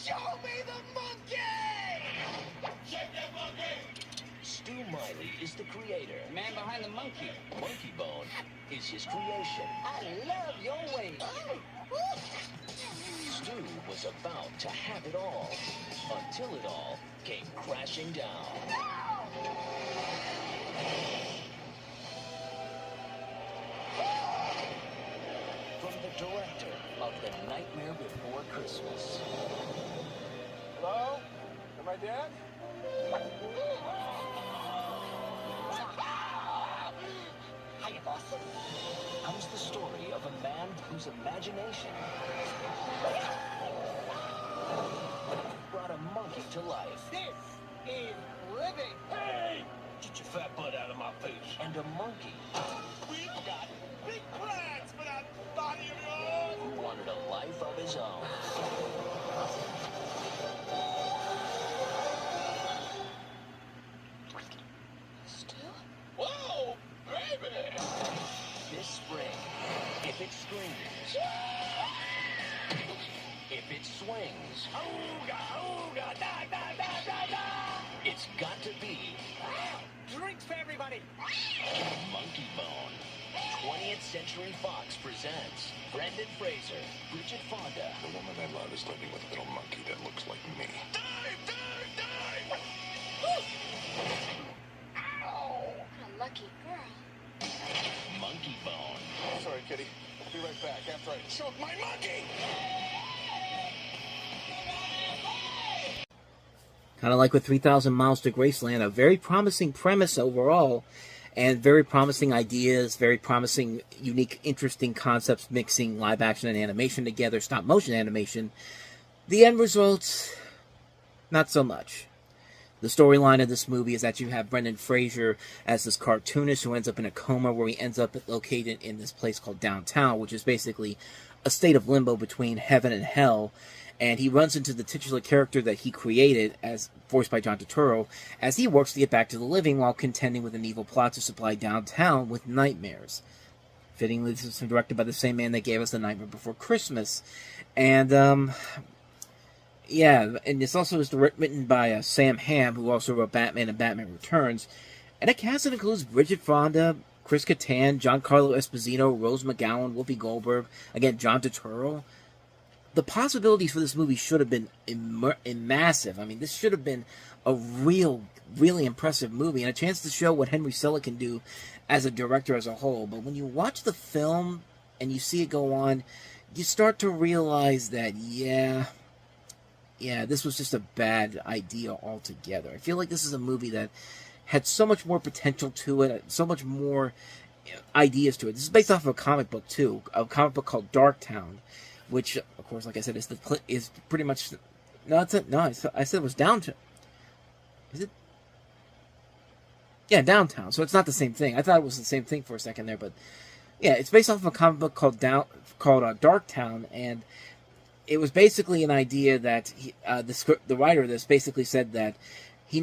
Show me the monkey! Check that monkey! Stu Miley is the creator. The man behind the monkey. Monkeybone is his creation. I love your ways. Stu was about to have it all, until it all came crashing down. From the director of The Nightmare Before Christmas. Hello? Am I dead? Hiya, boss. Comes the story of a man whose imagination brought a monkey to life. This is living. Hey! Get your fat butt out of my face. And a monkey. We've got big plans for that body of yours! Who wanted a life of his own. Stu? Whoa! Baby! This spring, if it screams, if it swings, ooga, ooga, da, da, da, da, da, it's got to be Drinks for everybody. Monkeybone. 20th Century Fox presents Brendan Fraser, Bridget Fonda. The woman I love is living with a little monkey that looks like me. Dive! Dive! Dive! What a lucky girl. Monkeybone. Sorry, kitty. I'll be right back after I choke my monkey! Kind of like with 3,000 Miles to Graceland, a very promising premise overall, and very promising ideas, very promising, unique, interesting concepts, mixing live action and animation together, stop motion animation. The end result, not so much. The storyline of this movie is that you have Brendan Fraser as this cartoonist who ends up in a coma, where he ends up located in this place called downtown, which is basically a state of limbo between heaven and hell. And he runs into the titular character that he created, as voiced by John Turturro, as he works to get back to the living while contending with an evil plot to supply downtown with nightmares. Fittingly, this is directed by the same man that gave us The Nightmare Before Christmas. And, yeah, and this also is written by Sam Hamm, who also wrote Batman and Batman Returns. And a cast that includes Bridget Fonda, Chris Kattan, Giancarlo Esposito, Rose McGowan, Whoopi Goldberg, again, John Turturro. The possibilities for this movie should have been massive. I mean, this should have been a really impressive movie, and a chance to show what Henry Selick can do as a director as a whole. But when you watch the film and you see it go on, you start to realize that, yeah, this was just a bad idea altogether. I feel like this is a movie that had so much more potential to it, so much more ideas to it. This is based off of a comic book, too, a comic book called Darktown, which, of course, like I said, is pretty much... I said it was Downtown. Is it? Yeah, Downtown. So it's not the same thing. I thought it was the same thing for a second there, but... Yeah, it's based off of a comic book called Darktown, and it was basically an idea that the writer of this basically said that I've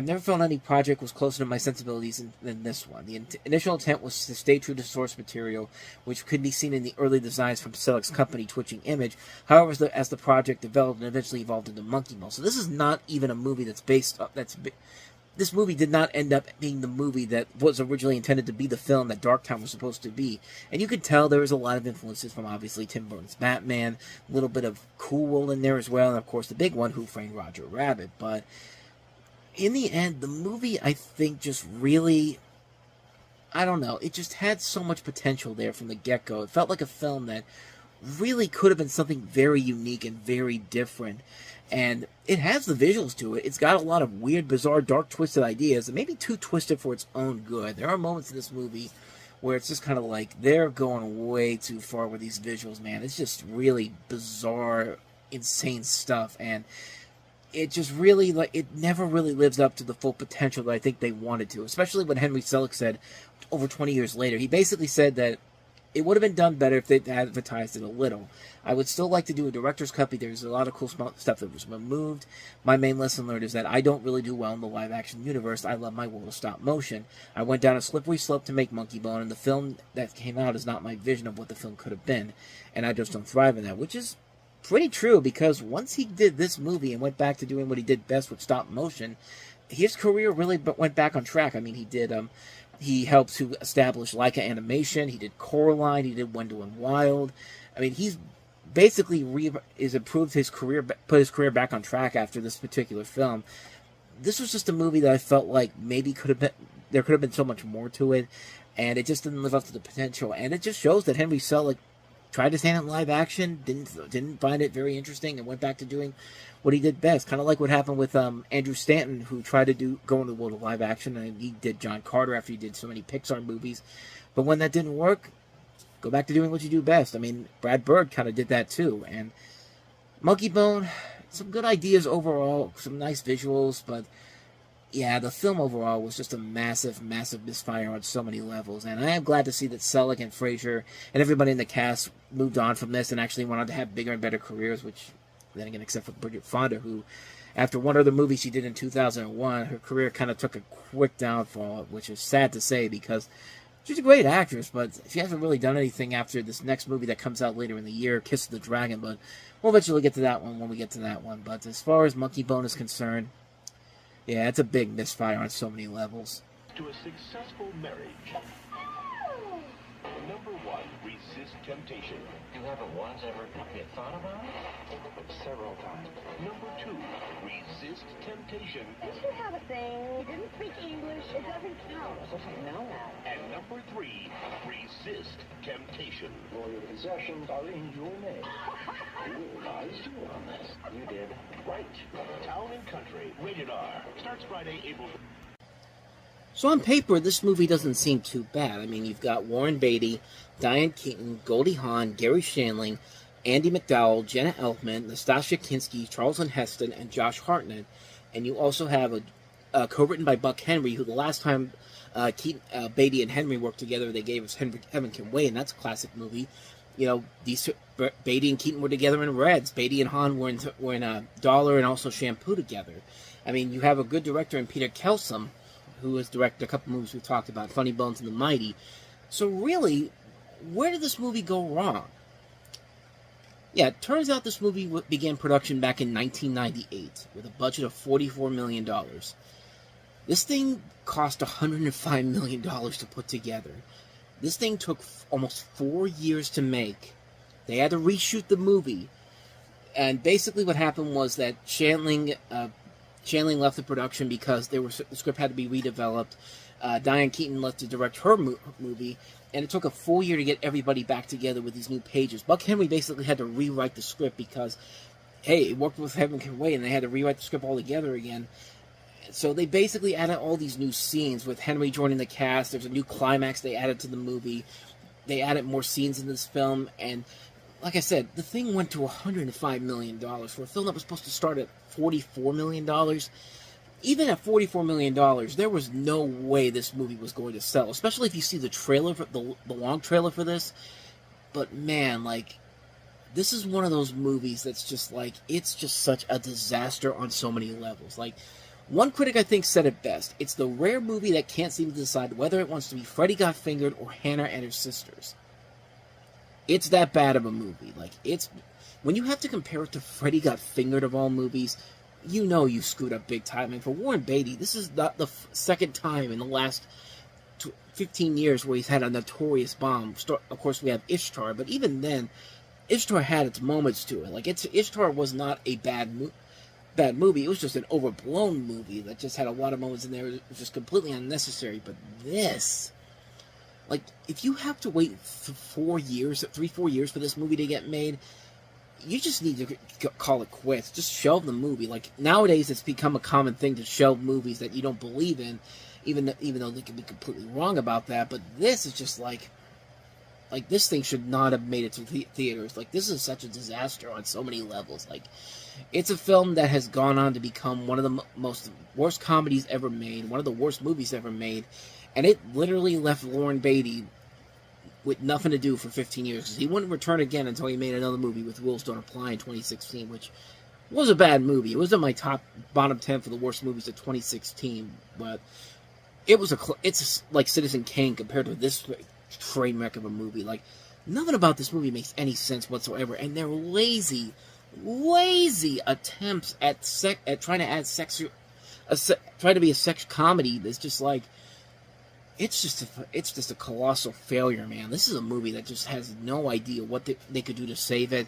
never felt any project was closer to my sensibilities than this one. The initial intent was to stay true to source material, which could be seen in the early designs from Selick's company, Twitching Image. However, as the project developed and eventually evolved into Monkeybone. So this is not even a movie this movie did not end up being the movie that was originally intended to be the film that Darktown was supposed to be. And you could tell there was a lot of influences from, obviously, Tim Burton's Batman, a little bit of Cool World in there as well, and, of course, the big one, Who Framed Roger Rabbit. But in the end, the movie, I think, just really, I don't know, it just had so much potential there from the get-go. It felt like a film that really could have been something very unique and very different. And it has the visuals to it. It's got a lot of weird, bizarre, dark, twisted ideas, and maybe too twisted for its own good. There are moments in this movie where it's just kind of like, they're going way too far with these visuals, man. It's just really bizarre, insane stuff, and it just really, it never really lives up to the full potential that I think they wanted to, especially when Henry Selick said over 20 years later. He basically said that it would have been done better if they'd advertised it a little. I would still like to do a director's cut, but there's a lot of cool stuff that was removed. My main lesson learned is that I don't really do well in the live-action universe. I love my world of stop motion. I went down a slippery slope to make Monkeybone, and the film that came out is not my vision of what the film could have been, and I just don't thrive in that, which is pretty true, because once he did this movie and went back to doing what he did best with stop motion, his career really went back on track. I mean, he helped to establish Leica Animation. He did Coraline. He did Wendell and Wild. I mean, he's basically improved his career, put his career back on track after this particular film. This was just a movie that I felt like maybe there could have been so much more to it, and it just didn't live up to the potential. And it just shows that Henry Selick tried his hand at live action, didn't find it very interesting, and went back to doing what he did best. Kind of like what happened with Andrew Stanton, who tried to go into the world of live action, and he did John Carter after he did so many Pixar movies. But when that didn't work, go back to doing what you do best. I mean, Brad Bird kind of did that too. And Monkeybone, some good ideas overall, some nice visuals, but yeah, the film overall was just a massive, massive misfire on so many levels. And I am glad to see that Selick and Fraser and everybody in the cast moved on from this and actually went on to have bigger and better careers, which, then again, except for Bridget Fonda, who, after one other movie she did in 2001, her career kind of took a quick downfall, which is sad to say because she's a great actress, but she hasn't really done anything after this next movie that comes out later in the year, Kiss of the Dragon. But we'll eventually get to that one when we get to that one. But as far as Monkeybone is concerned, yeah, it's a big misfire on so many levels. To a successful marriage. Number 1, resist temptation. You haven't once ever thought about it? Several times. Number 2, resist temptation. Did you have a thing? You didn't speak English. It doesn't count. I know that. And number 3, resist temptation. All your possessions are in your name. Who advised you on this? You did. Right. Town and Country. Rated R. Starts Friday, April. So on paper, this movie doesn't seem too bad. I mean, you've got Warren Beatty, Diane Keaton, Goldie Hawn, Gary Shandling, Andy McDowell, Jenna Elfman, Nastasia Kinski, Charlton Heston, and Josh Hartnett. And you also have a co-written by Buck Henry, who the last time Beatty and Henry worked together, they gave us Heaven Can Wait, and that's a classic movie. You know, Beatty and Keaton were together in Reds. Beatty and Hawn were in Dollar and also Shampoo together. I mean, you have a good director in Peter Kelsom, who has directed a couple movies we've talked about, Funny Bones and The Mighty. So really, where did this movie go wrong? Yeah, it turns out this movie began production back in 1998 with a budget of $44 million. This thing cost $105 million to put together. This thing took almost 4 years to make. They had to reshoot the movie. And basically what happened was that Shandling left the production because the script had to be redeveloped. Diane Keaton left to direct her movie, and it took a full year to get everybody back together with these new pages. Buck Henry basically had to rewrite the script because, hey, it worked with Heaven Can Wait, and they had to rewrite the script all together again. So they basically added all these new scenes with Henry joining the cast. There's a new climax they added to the movie. They added more scenes in this film, and like I said, the thing went to $105 million for a film that was supposed to start at $44 million. Even at $44 million, there was no way this movie was going to sell, especially if you see the trailer, the long trailer for this. But man, like, this is one of those movies that's just like, it's just such a disaster on so many levels. Like, one critic I think said it best: it's the rare movie that can't seem to decide whether it wants to be Freddy Got Fingered or Hannah and Her Sisters. It's that bad of a movie. Like, it's, when you have to compare it to Freddy Got Fingered of all movies, you know you screwed up big time. And for Warren Beatty, this is not the second time in the last 15 years where he's had a notorious bomb. Of course, we have Ishtar, but even then, Ishtar had its moments to it. Like, Ishtar was not a bad movie. It was just an overblown movie that just had a lot of moments in there. It was just completely unnecessary. But this, like, if you have to wait for 4 years, 3-4 years for this movie to get made, you just need to call it quits. Just shelve the movie. Like, nowadays, it's become a common thing to shelve movies that you don't believe in, even though they can be completely wrong about that. But this is just like this thing should not have made it to theaters. Like, this is such a disaster on so many levels. Like, it's a film that has gone on to become one of the most worst comedies ever made, one of the worst movies ever made, and it literally left Warren Beatty with nothing to do for 15 years, because he wouldn't return again until he made another movie with Rules Don't Apply in 2016, which was a bad movie. It was in my bottom 10 for the worst movies of 2016, but it's like Citizen Kane compared to this train wreck of a movie. Like, nothing about this movie makes any sense whatsoever, and they're lazy lazy attempts at trying to add sex, trying to be a sex comedy. That's just like, it's just a colossal failure, man. This is a movie that just has no idea what they could do to save it.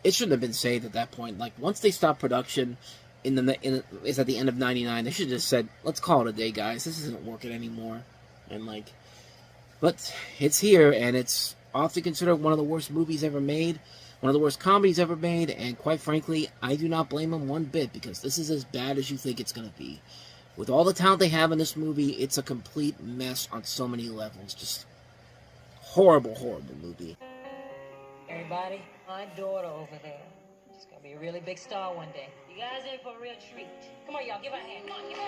It shouldn't have been saved at that point. Like, once they stopped production, it's at the end of '99. They should have just said, "Let's call it a day, guys. This isn't working anymore." And like, but it's here, and it's often considered one of the worst movies ever made, one of the worst comedies ever made, and quite frankly, I do not blame them one bit, because this is as bad as you think it's going to be. With all the talent they have in this movie, it's a complete mess on so many levels. Just horrible, horrible movie. Everybody, my daughter over there. She's gonna be a really big star one day. You guys in for a real treat. Come on, y'all, give her a hand. Come on, give her a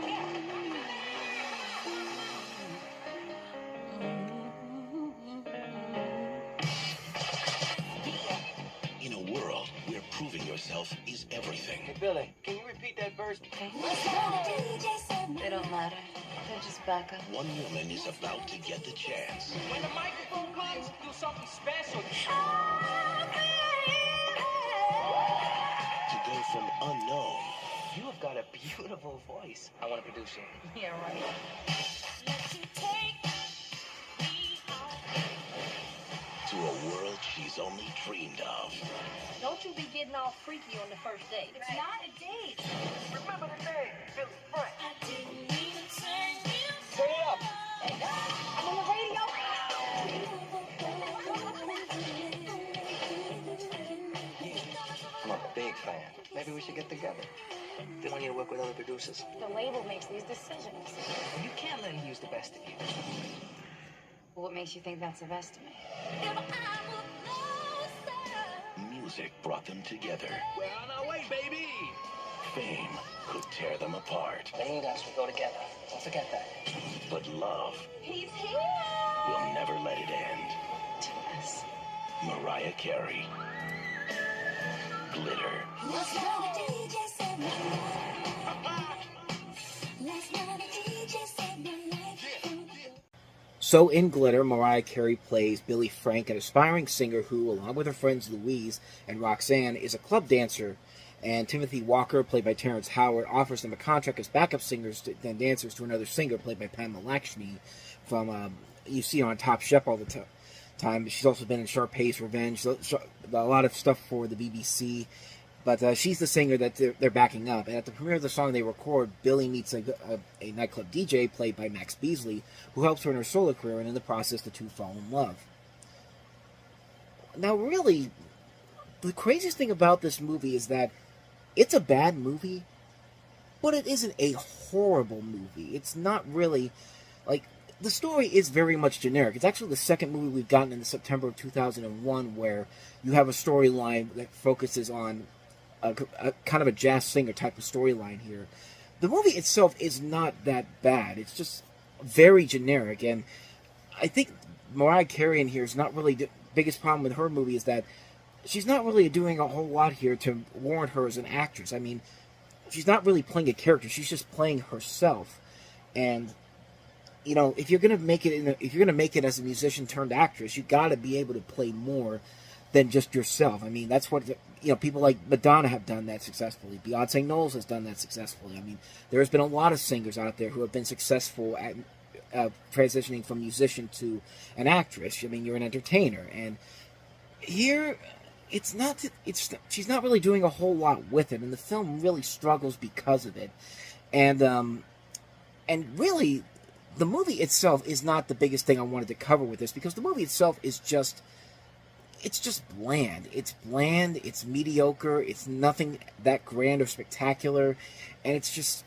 hand. Get her. In a world where proving yourself is everything. Hey, Billy, can you repeat that verse? They don't matter. They're just backup. One woman is about to get the chance When the microphone comes, do something special. to go from unknown You have got a beautiful voice. I want to produce you. Yeah, right. to a world she's only dreamed of. Don't you be getting all freaky on the first date. It's not a date. Remember the name, Billy Frank. Say it up. I'm on the radio. I'm a big fan. Maybe we should get together. They want you to work with other producers. The label makes these decisions. You can't let him use the best of you. What makes you think that's the best of me? Music brought them together. We're on our way, baby. Fame could tear them apart. They need us to go together. Don't forget that. But love He's here! will never let it end. To us. Mariah Carey. Glitter. So in Glitter, Mariah Carey plays Billy Frank, an aspiring singer who, along with her friends Louise and Roxanne, is a club dancer. And Timothy Walker, played by Terrence Howard, offers them a contract as backup singers and dancers to another singer, played by Pamela Lakshmi, from you see her on Top Chef all the time. She's also been in Sharpay's Revenge, a lot of stuff for the BBC. But she's the singer that they're backing up. And at the premiere of the song they record, Billy meets a nightclub DJ played by Max Beasley, who helps her in her solo career, and in the process the two fall in love. Now really, the craziest thing about this movie is that it's a bad movie, but it isn't a horrible movie. It's not really, like, the story is very much generic. It's actually the second movie we've gotten in the September of 2001 where you have a storyline that focuses on a kind of a jazz singer type of storyline here. The movie itself is not that bad. It's just very generic, and I think Mariah Carey in here is not really the biggest problem with her movie is that she's not really doing a whole lot here to warrant her as an actress. I mean, she's not really playing a character. She's just playing herself. And you know, if you're gonna make it as a musician turned actress, you got to be able to play more than just yourself. I mean, that's what people like Madonna have done that successfully. Beyonce Knowles has done that successfully. I mean, there's been a lot of singers out there who have been successful at transitioning from musician to an actress. I mean, you're an entertainer, and here she's not really doing a whole lot with it, and the film really struggles because of it. And really, the movie itself is not the biggest thing I wanted to cover with this, because the movie itself is just bland. It's bland, it's mediocre, it's nothing that grand or spectacular, and it's just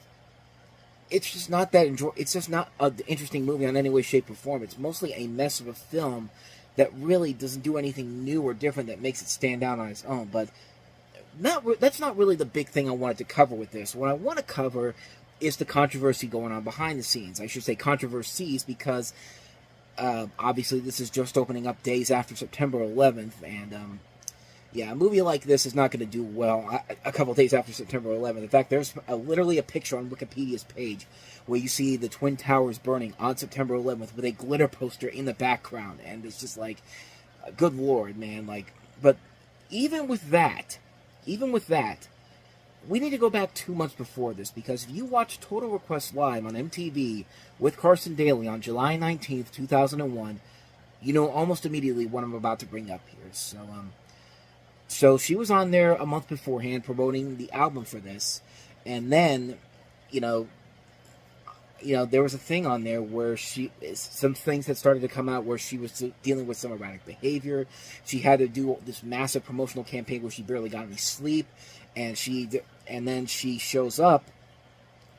not that it's just not an interesting movie in any way, shape, or form. It's mostly a mess of a film that really doesn't do anything new or different that makes it stand out on its own. But that's not really the big thing I wanted to cover with this. What I want to cover is the controversy going on behind the scenes. I should say controversies, because obviously this is just opening up days after September 11th, and yeah, a movie like this is not going to do well a couple days after September 11th. In fact, there's literally a picture on Wikipedia's page where you see the Twin Towers burning on September 11th with a glitter poster in the background, and it's just like, good lord, man. Like, but even with that, even with that, we need to go back 2 months before this, because if you watch Total Request Live on MTV with Carson Daly on July 19th, 2001, you know almost immediately what I'm about to bring up here. So she was on there a month beforehand promoting the album for this, and then, you know, there was a thing on there where some things that started to come out where she was dealing with some erratic behavior. She had to do this massive promotional campaign where she barely got any sleep, and then she shows up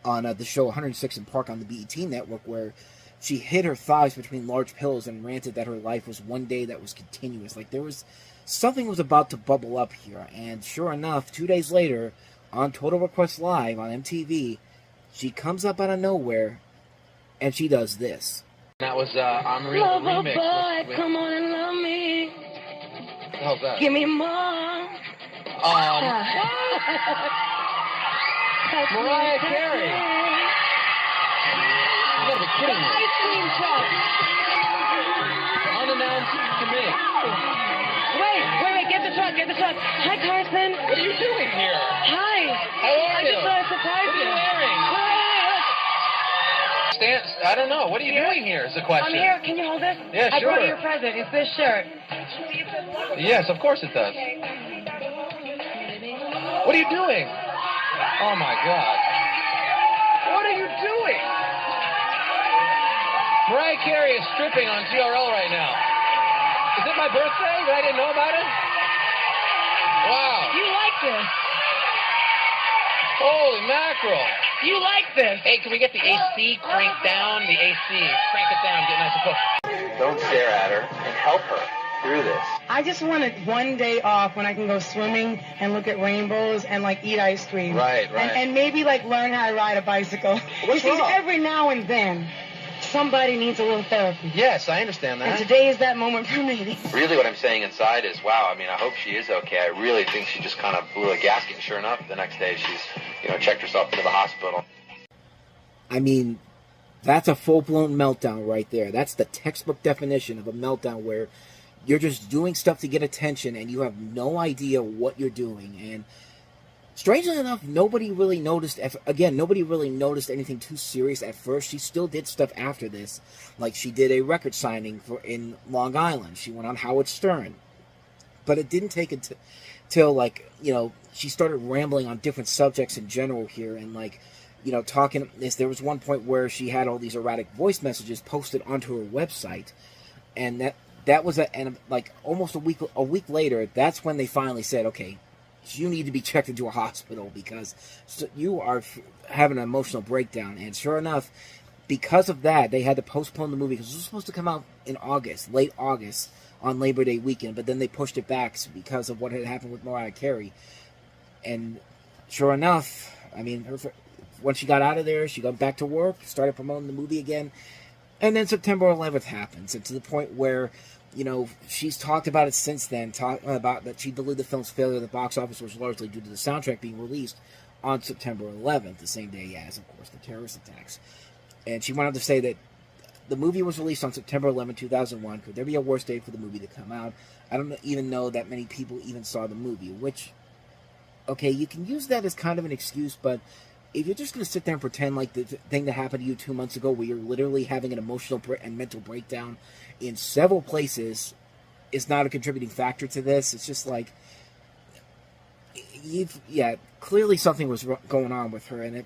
on the show 106 in Park on the BET network, where she hid her thighs between large pillows and ranted that her life was one day that was continuous. Like, something was about to bubble up here, and sure enough, 2 days later, on Total Request Live on MTV, she comes up out of nowhere, and she does this. That was Unreal Remix. Boy, come on and love me. What the hell's that? Give me more. Mariah Carey. You gotta be kidding me. Ice cream truck. Unannounced to me. Wait, get the truck. Hi, Carson. What are you doing here? Hi. How are you? I just thought I'd surprise What are you. you wearing? I don't know. What are you doing here is the question. I'm here. Can you hold this? Yeah, I sure. brought you your present. It's this shirt. Yes, of course it does. What are you doing? Oh my God. What are you doing? Mariah Carey is stripping on TRL right now. Is it my birthday that I didn't know about it? Wow. You like this. Holy mackerel. You like this. Hey, can we get the AC cranked down? The AC. Crank it down. Get nice and close. Don't stare at her and help her through this. I just wanted one day off when I can go swimming and look at rainbows and like eat ice cream. Right. And maybe like learn how to ride a bicycle. What's You see, wrong? every now and then, somebody needs a little therapy. Yes, I understand And that. today is that moment for me. Really what I'm saying inside is, wow, I mean, I hope she is okay. I really think she just kind of blew a gasket, and sure enough, the next day she's, checked herself into the hospital. I mean, that's a full-blown meltdown right there. That's the textbook definition of a meltdown, where you're just doing stuff to get attention and you have no idea what you're doing. And strangely enough, nobody really noticed anything too serious at first. She still did stuff after this. Like, she did a record signing in Long Island. She went on Howard Stern. But it didn't take till she started rambling on different subjects in general here, and talking this. There was one point where she had all these erratic voice messages posted onto her website, and that was almost a week later, that's when they finally said, okay, you need to be checked into a hospital because you are having an emotional breakdown. And sure enough, because of that, they had to postpone the movie, because it was supposed to come out in August, late August, on Labor Day weekend, but then they pushed it back because of what had happened with Mariah Carey. And sure enough, I mean, when she got out of there, she got back to work, started promoting the movie again, and then September 11th happens, and to the point where, she's talked about it since then, talking about that she believed the film's failure at the box office was largely due to the soundtrack being released on September 11th, the same day as, of course, the terrorist attacks. And she went on to say that the movie was released on September 11, 2001. Could there be a worse day for the movie to come out? I don't even know that many people even saw the movie, which, okay, you can use that as kind of an excuse, but if you're just going to sit there and pretend like the thing that happened to you 2 months ago, where you're literally having an emotional and mental breakdown in several places, is not a contributing factor to this. It's just like, clearly something was going on with her, and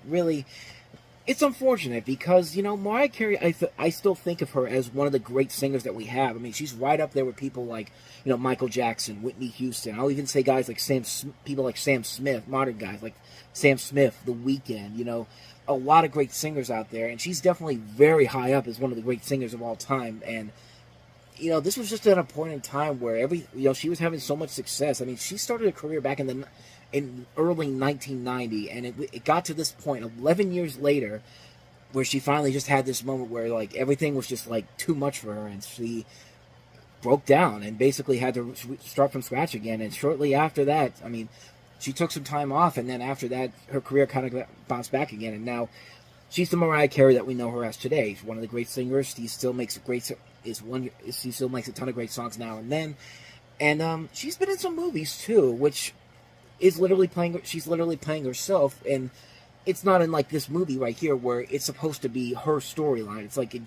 it's unfortunate because, Mariah Carey, I still think of her as one of the great singers that we have. I mean, she's right up there with people like, Michael Jackson, Whitney Houston. I'll even say guys like people like Sam Smith, modern guys like Sam Smith, The Weeknd, a lot of great singers out there. And she's definitely very high up as one of the great singers of all time. And, this was just at a point in time where she was having so much success. I mean, she started a career back in early 1990, and it got to this point 11 years later where she finally just had this moment where everything was just too much for her, and she broke down and basically had to start from scratch again. And shortly after that, I mean, she took some time off, and then after that her career kind of bounced back again, and now she's the Mariah Carey that we know her as today. She's one of the great singers. She still makes a ton of great songs now and then, and she's been in some movies too, which is literally playing. She's literally playing herself, and it's not in like this movie right here where it's supposed to be her storyline. It's like in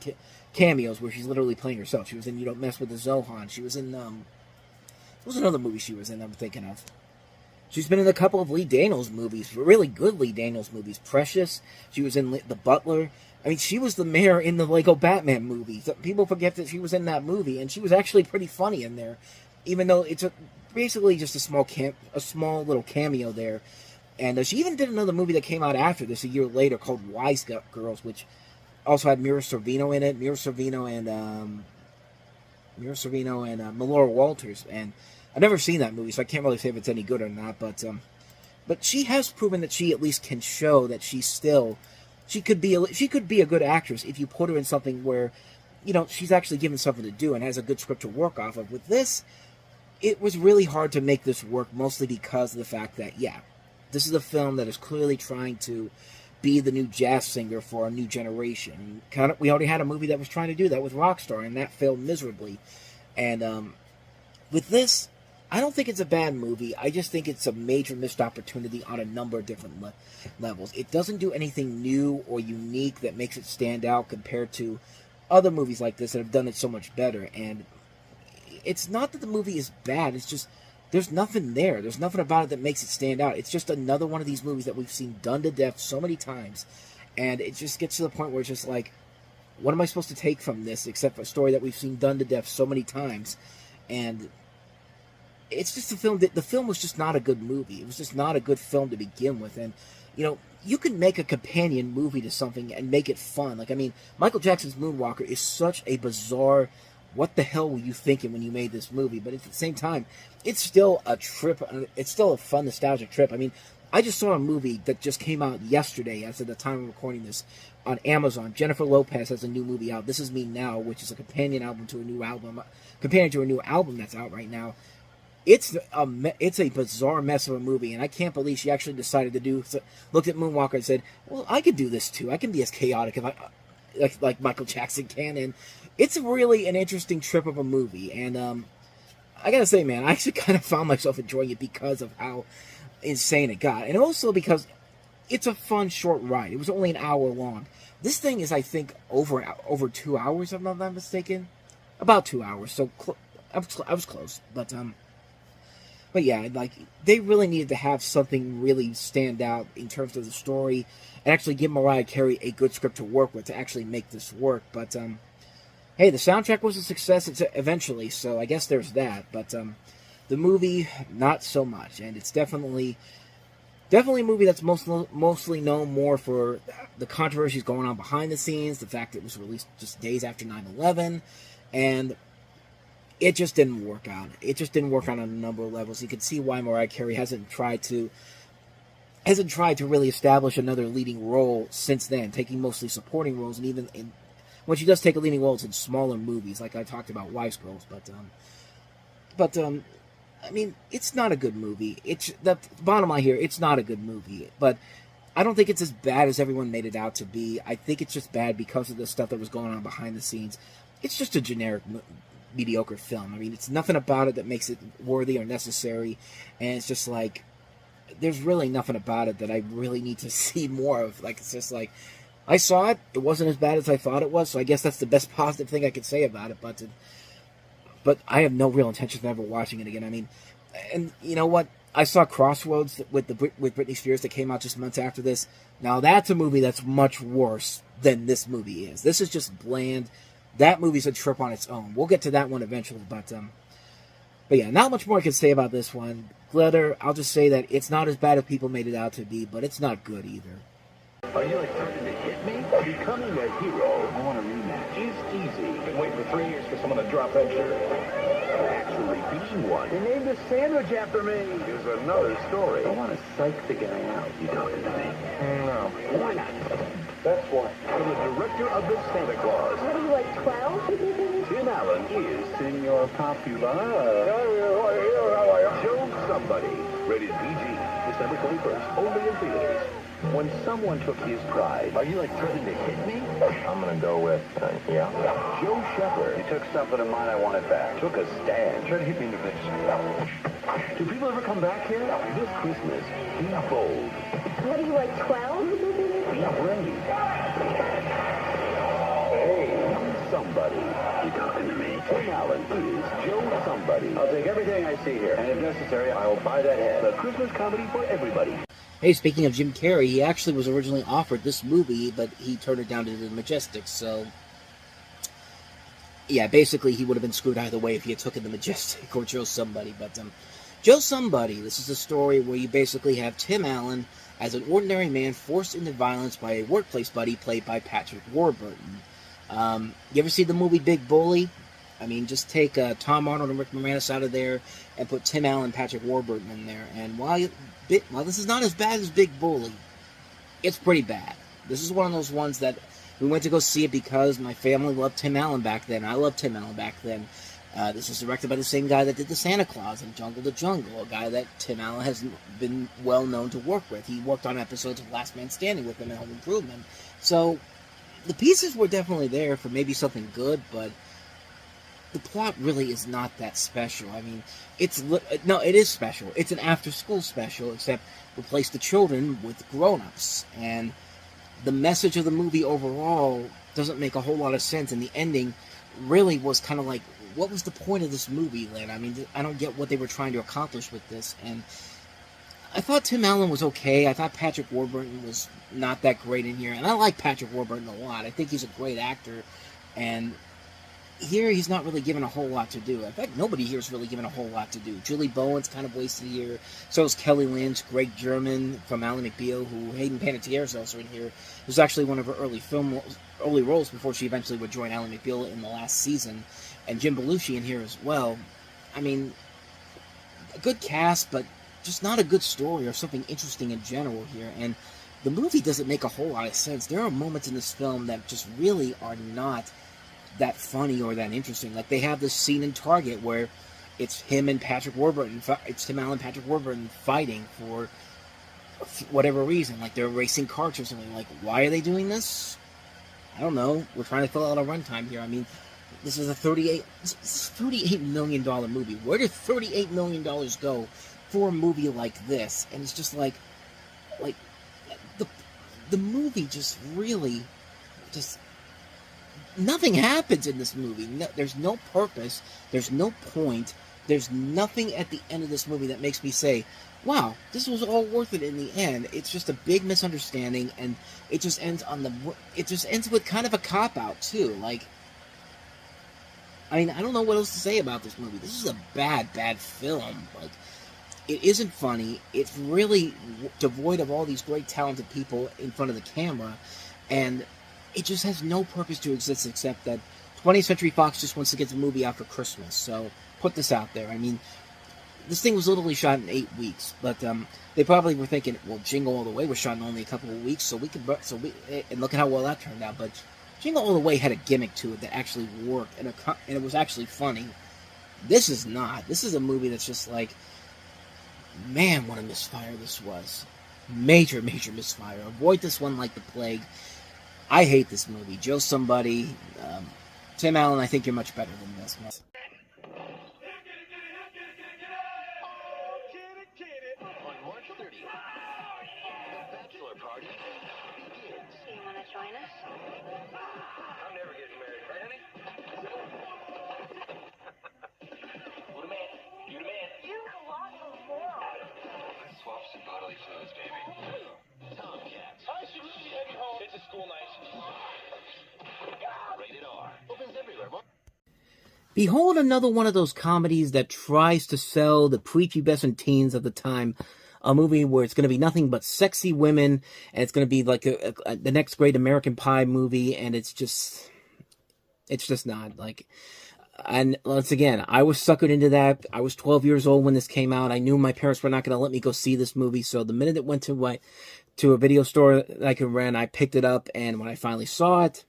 cameos where she's literally playing herself. She was in You Don't Mess with the Zohan. She was in what was another movie she was in I'm thinking of. She's been in a couple of Lee Daniels movies, really good Lee Daniels movies. Precious. She was in The Butler. I mean, she was the mayor in the Lego Batman movie. People forget that she was in that movie, and she was actually pretty funny in there, even though it's basically just a small little cameo there. And she even did another movie that came out after this a year later called Wise Girls, which also had Mira Sorvino in it. Mira Sorvino and Melora Walters. And I've never seen that movie, so I can't really say if it's any good or not. But she has proven that she at least can show that she could be a good actress if you put her in something where, she's actually given something to do and has a good script to work off of. With this, it was really hard to make this work, mostly because of the fact that, this is a film that is clearly trying to be the new jazz singer for a new generation. We already had a movie that was trying to do that with Rockstar, and that failed miserably. And with this, I don't think it's a bad movie. I just think it's a major missed opportunity on a number of different levels. It doesn't do anything new or unique that makes it stand out compared to other movies like this that have done it so much better. And it's not that the movie is bad. It's just there's nothing there. There's nothing about it that makes it stand out. It's just another one of these movies that we've seen done to death so many times. And it just gets to the point where it's just like, what am I supposed to take from this except for a story that we've seen done to death so many times? And it's just a film that the film was just not a good movie. It was just not a good film to begin with. And, you can make a companion movie to something and make it fun. Like, I mean, Michael Jackson's Moonwalker is such a bizarre, what the hell were you thinking when you made this movie? But at the same time, it's still a trip. It's still a fun, nostalgic trip. I mean, I just saw a movie that just came out yesterday, as of the time of recording this, on Amazon. Jennifer Lopez has a new movie out, This Is Me Now, which is a companion to a new album that's out right now. It's a bizarre mess of a movie, and I can't believe she actually decided to looked at Moonwalker and said, well, I could do this too. I can be as chaotic like Michael Jackson can. And it's really an interesting trip of a movie. And I gotta say, man, I actually kind of found myself enjoying it because of how insane it got. And also because it's a fun, short ride. It was only an hour long. This thing is, I think, over 2 hours, if I'm not mistaken. About 2 hours. So I was close. But yeah, like, they really needed to have something really stand out in terms of the story and actually give Mariah Carey a good script to work with to actually make this work. But, hey, the soundtrack was a success eventually, so I guess there's that. But, the movie, not so much. And it's definitely a movie that's mostly known more for the controversies going on behind the scenes, the fact it was released just days after 9/11, and it just didn't work out. It just didn't work out on a number of levels. You can see why Mariah Carey hasn't tried to really establish another leading role since then, taking mostly supporting roles, and even when she does take a leading role, it's in smaller movies, like I talked about Wise Girls. But I mean, it's not a good movie. It's the bottom line here. It's not a good movie, but I don't think it's as bad as everyone made it out to be. I think it's just bad because of the stuff that was going on behind the scenes. It's just a generic mediocre film. I mean, it's nothing about it that makes it worthy or necessary, and it's just like, there's really nothing about it that I really need to see more of. Like, it's just like, I saw it, it wasn't as bad as I thought it was, so I guess that's the best positive thing I could say about it, but I have no real intention of ever watching it again. I mean, and you know what? I saw Crossroads with Britney Spears that came out just months after this. Now, that's a movie that's much worse than this movie is. This is just bland. That movie's a trip on its own. We'll get to that one eventually, but yeah, not much more I can say about this one. Glitter, I'll just say that it's not as bad as people made it out to be, but it's not good either. Are you excited to hit me? Becoming a hero, I want a rematch, is easy. Been waiting for 3 years for someone to drop that shirt. Actually being one. They named a sandwich after me. Is another story. I want to psych the guy out. You talking to me? No. Why not? That's why. From the director of the Santa Claus. What are you, like 12? Tim Allen is Senor Popular. Show Somebody. Rated PG. December 21st. Only in theaters. when someone took his pride. Are you like threatening to hit me? I'm gonna go with, yeah. Joe Shepard. You took something of mine, I want it back. Took a stand. Try to hit me in the face. Do people ever come back here? This Christmas, be bold. What are you, like 12? Be brave. Hey, somebody. You talking to me? Tim Allen is Joe Somebody. I'll take everything I see here, and if necessary, I will buy that head. A Christmas comedy for everybody. Hey, speaking of Jim Carrey, he actually was originally offered this movie, but he turned it down to the Majestic, so... yeah, basically he would have been screwed either way if he had taken the Majestic or Joe Somebody, but, Joe Somebody, this is a story where you basically have Tim Allen as an ordinary man forced into violence by a workplace buddy played by Patrick Warburton. You ever see the movie Big Bully? I mean, just take Tom Arnold and Rick Moranis out of there and put Tim Allen and Patrick Warburton in there. And while this is not as bad as Big Bully, it's pretty bad. This is one of those ones that we went to go see it because my family loved Tim Allen back then. I loved Tim Allen back then. This is directed by the same guy that did the Santa Claus and Jungle to Jungle, a guy that Tim Allen has been well known to work with. He worked on episodes of Last Man Standing with him in Home Improvement. So the pieces were definitely there for maybe something good, but the plot really is not that special. I mean, it is special. It's an after-school special, except replace the children with grown-ups. And the message of the movie overall doesn't make a whole lot of sense, and the ending really was kind of like, what was the point of this movie, Lynn? I mean, I don't get what they were trying to accomplish with this, and I thought Tim Allen was okay. I thought Patrick Warburton was not that great in here, and I like Patrick Warburton a lot. I think he's a great actor, and here he's not really given a whole lot to do. In fact, nobody here is really given a whole lot to do. Julie Bowen's kind of wasted here. So is Kelly Lynch, Greg German from Ally McBeal, who Hayden Panettiere is also in here. It was actually one of her early roles before she eventually would join Ally McBeal in the last season. And Jim Belushi in here as well. I mean, a good cast, but just not a good story or something interesting in general here. And the movie doesn't make a whole lot of sense. There are moments in this film that just really are not that funny or that interesting. Like, they have this scene in Target where it's him and Patrick Warburton, it's Tim Allen and Patrick Warburton fighting for whatever reason. Like, they're racing carts or something. Like, why are they doing this? I don't know. We're trying to fill out a runtime here. I mean, this is a $38 million movie. Where did $38 million go for a movie like this? And it's just like the movie just really just... nothing happens in this movie. No, there's no purpose. There's no point. There's nothing at the end of this movie that makes me say, wow, this was all worth it in the end. It's just a big misunderstanding, and it just ends with kind of a cop-out, too. Like, I mean, I don't know what else to say about this movie. This is a bad, bad film. Like, it isn't funny. It's really devoid of all these great, talented people in front of the camera, and it just has no purpose to exist except that 20th Century Fox just wants to get the movie out for Christmas. So, put this out there. I mean, this thing was literally shot in 8 weeks, but they probably were thinking, well, Jingle All the Way was shot in only a couple of weeks, and look at how well that turned out. But Jingle All the Way had a gimmick to it that actually worked, and it was actually funny. This is not. This is a movie that's just like, man, what a misfire this was. Major, major misfire. Avoid this one like the plague. I hate this movie. Joe Somebody, Tim Allen, I think you're much better than this. On March 30th, the bachelor party begins. You want to join us? I'm never getting married, right, honey? Who the man? You the man? You colossal moron. Let's swap some bodily fluids, baby. Tomcats. I should really be heading home. It's a school night. Rated R. Opens everywhere. Behold another one of those comedies that tries to sell the prepubescent teens of the time a movie where it's going to be nothing but sexy women, and it's going to be like the next great American Pie movie, and it's just not. Like, and once again, I was suckered into that. I was 12 years old when this came out. I knew my parents were not going to let me go see this movie, so the minute it went to a video store that I could rent, I picked it up, and when I finally saw it,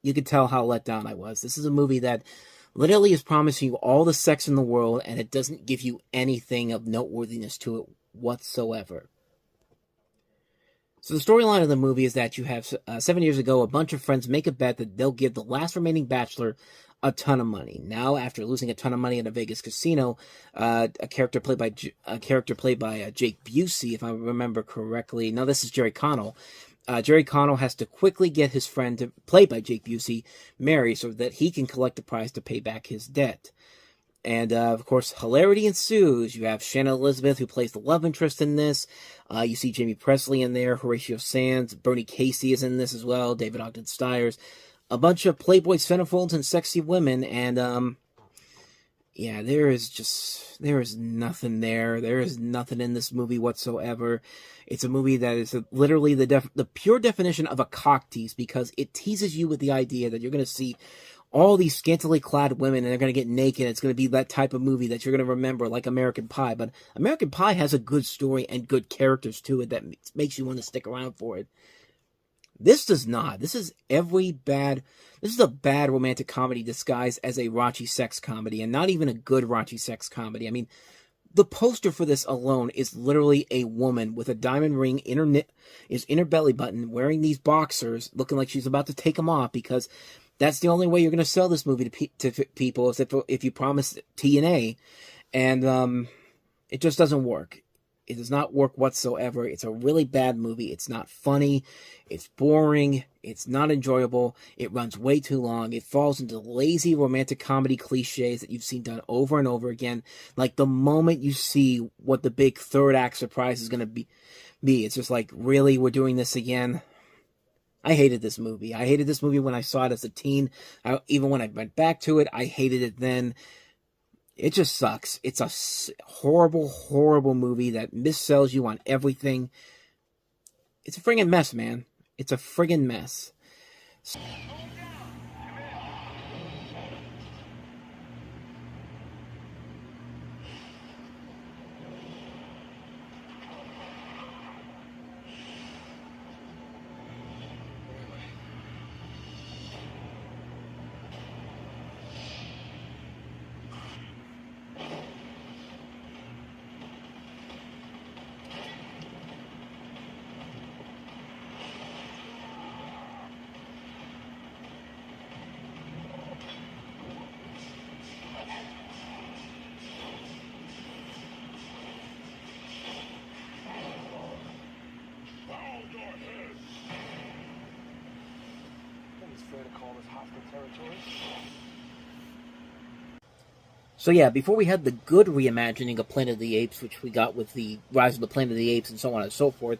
you could tell how let down I was. This is a movie that literally is promising you all the sex in the world, and it doesn't give you anything of noteworthiness to it whatsoever. So the storyline of the movie is that you have 7 years ago, a bunch of friends make a bet that they'll give the last remaining bachelor a ton of money. Now, after losing a ton of money in a Vegas casino, a character played by Jake Busey, if I remember correctly. No, this is Jerry Connell. Jerry Connell has to quickly get his friend, played by Jake Busey, married so that he can collect the prize to pay back his debt. And, of course, hilarity ensues. You have Shannon Elizabeth, who plays the love interest in this. You see Jamie Presley in there, Horatio Sands, Bernie Casey is in this as well, David Ogden Stiers. A bunch of Playboy centerfolds and sexy women, and, yeah, there is nothing there. There is nothing in this movie whatsoever. It's a movie that is literally the pure definition of a cock tease, because it teases you with the idea that you're going to see all these scantily clad women and they're going to get naked. It's going to be that type of movie that you're going to remember, like American Pie. But American Pie has a good story and good characters to it that makes you want to stick around for it. This does not. This is a bad romantic comedy disguised as a raunchy sex comedy, and not even a good raunchy sex comedy. I mean, the poster for this alone is literally a woman with a diamond ring in her belly button, wearing these boxers, looking like she's about to take them off, because that's the only way you're going to sell this movie to people, is if you promise TNA, and it just doesn't work. It does not work whatsoever. It's a really bad movie. It's not funny. It's boring. It's not enjoyable. It runs way too long. It falls into lazy romantic comedy cliches that you've seen done over and over again. Like, the moment you see what the big third act surprise is going to be, it's just like, really, we're doing this again? I hated this movie. I hated this movie when I saw it as a teen. Even when I went back to it, I hated it then. It just sucks. It's a horrible, horrible movie that missells you on everything. It's a friggin' mess, man. It's a friggin' mess. So yeah, before we had the good reimagining of Planet of the Apes, which we got with the Rise of the Planet of the Apes and so on and so forth,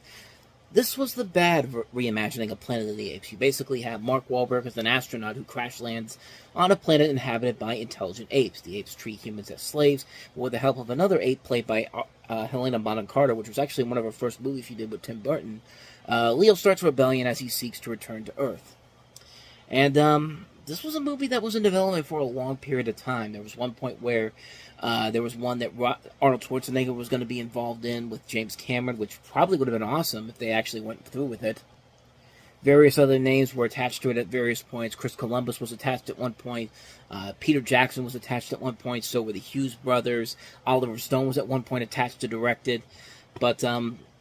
this was the bad reimagining of Planet of the Apes. You basically have Mark Wahlberg as an astronaut who crash lands on a planet inhabited by intelligent apes. The apes treat humans as slaves, with the help of another ape played by Helena Bonham Carter, which was actually one of her first movies she did with Tim Burton. Leo starts a rebellion as he seeks to return to Earth. And this was a movie that was in development for a long period of time. There was one point where there was one that Arnold Schwarzenegger was going to be involved in with James Cameron, which probably would have been awesome if they actually went through with it. Various other names were attached to it at various points. Chris Columbus was attached at one point. Peter Jackson was attached at one point. So were the Hughes brothers. Oliver Stone was at one point attached to direct it. But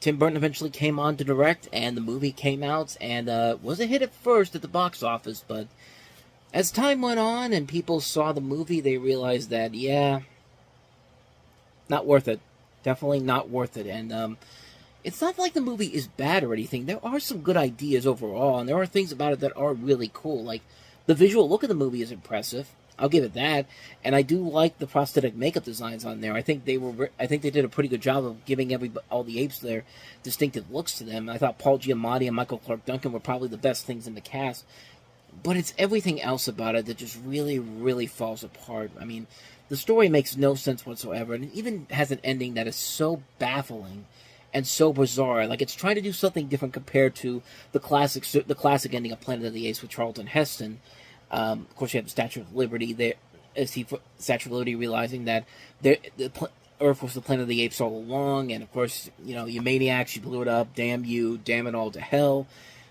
Tim Burton eventually came on to direct, and the movie came out, and was a hit at first at the box office, but as time went on and people saw the movie, they realized that, yeah, not worth it. Definitely not worth it. And it's not like the movie is bad or anything. There are some good ideas overall, and there are things about it that are really cool. Like, the visual look of the movie is impressive. I'll give it that. And I do like the prosthetic makeup designs on there. I think they did a pretty good job of giving all the apes their distinctive looks to them. I thought Paul Giamatti and Michael Clark Duncan were probably the best things in the cast. But it's everything else about it that just really, really falls apart. I mean, the story makes no sense whatsoever, and it even has an ending that is so baffling and so bizarre. Like, it's trying to do something different compared to the classic ending of Planet of the Apes with Charlton Heston. Of course, you have the Statue of Liberty there. Statue of Liberty realizing that Earth was the Planet of the Apes all along, and of course, you maniacs, you blew it up. Damn you, damn it all to hell.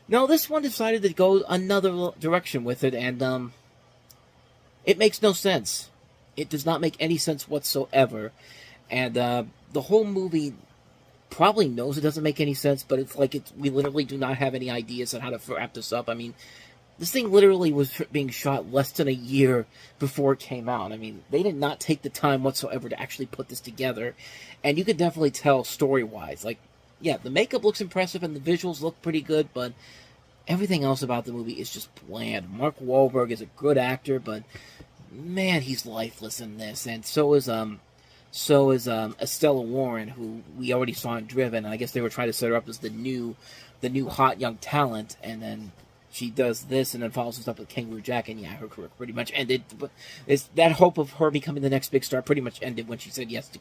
No, this one decided to go another direction with it, and it makes no sense. It does not make any sense whatsoever. And the whole movie probably knows it doesn't make any sense, but it's like we literally do not have any ideas on how to wrap this up. I mean, this thing literally was being shot less than a year before it came out. I mean, they did not take the time whatsoever to actually put this together. And you could definitely tell story-wise. Like, yeah, the makeup looks impressive and the visuals look pretty good, but everything else about the movie is just bland. Mark Wahlberg is a good actor, but man, he's lifeless in this. And so is Estella Warren, who we already saw in Driven. And I guess they were trying to set her up as the new hot young talent, and then she does this and then follows us up with Kangaroo Jack, and yeah, her career pretty much ended. But that hope of her becoming the next big star pretty much ended when she said yes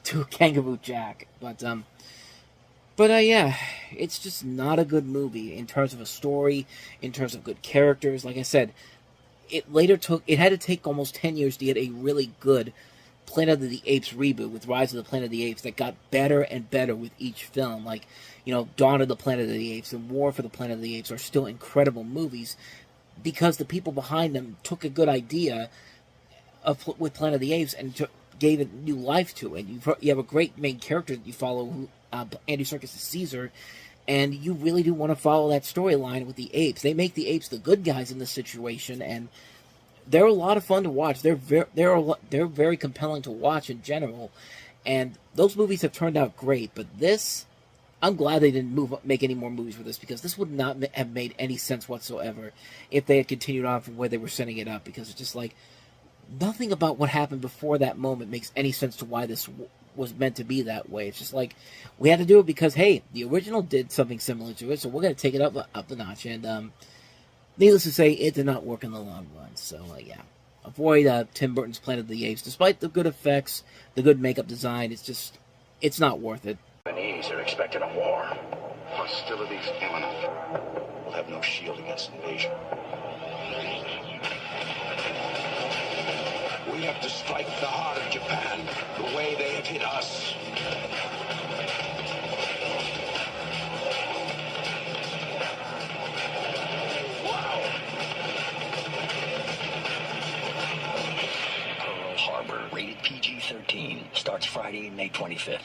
to Kangaroo Jack. But yeah, it's just not a good movie in terms of a story, in terms of good characters. Like I said, it had to take almost 10 years to get a really good Planet of the Apes reboot with Rise of the Planet of the Apes that got better and better with each film. Like, you know, Dawn of the Planet of the Apes and War for the Planet of the Apes are still incredible movies because the people behind them took a good idea with Planet of the Apes and gave it new life to it. You have a great main character that you follow, Andy Serkis is Caesar, and you really do want to follow that storyline with the apes. They make the apes the good guys in this situation, and they're a lot of fun to watch. They're very compelling to watch in general, and those movies have turned out great. But this, I'm glad they didn't make any more movies for this, because this would not have made any sense whatsoever if they had continued on from where they were setting it up, because it's just like nothing about what happened before that moment makes any sense to why this was meant to be that way. It's just like we had to do it because, hey, the original did something similar to it, so we're going to take it up the notch. And needless to say, it did not work in the long run. So yeah, avoid Tim Burton's Planet of the Apes. Despite the good effects, the good makeup design, it's not worth it. The Japanese are expecting a war. Hostilities imminent. We'll have no shield against invasion. We have to strike the heart of Japan the way they have hit us. Wow! Pearl Harbor, rated PG-13, starts Friday, May 25th.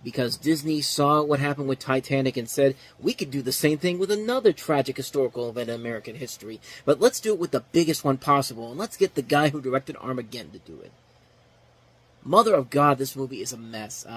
Because Disney saw what happened with Titanic and said, we could do the same thing with another tragic historical event in American history, but let's do it with the biggest one possible, and let's get the guy who directed Armageddon to do it. Mother of God, this movie is a mess.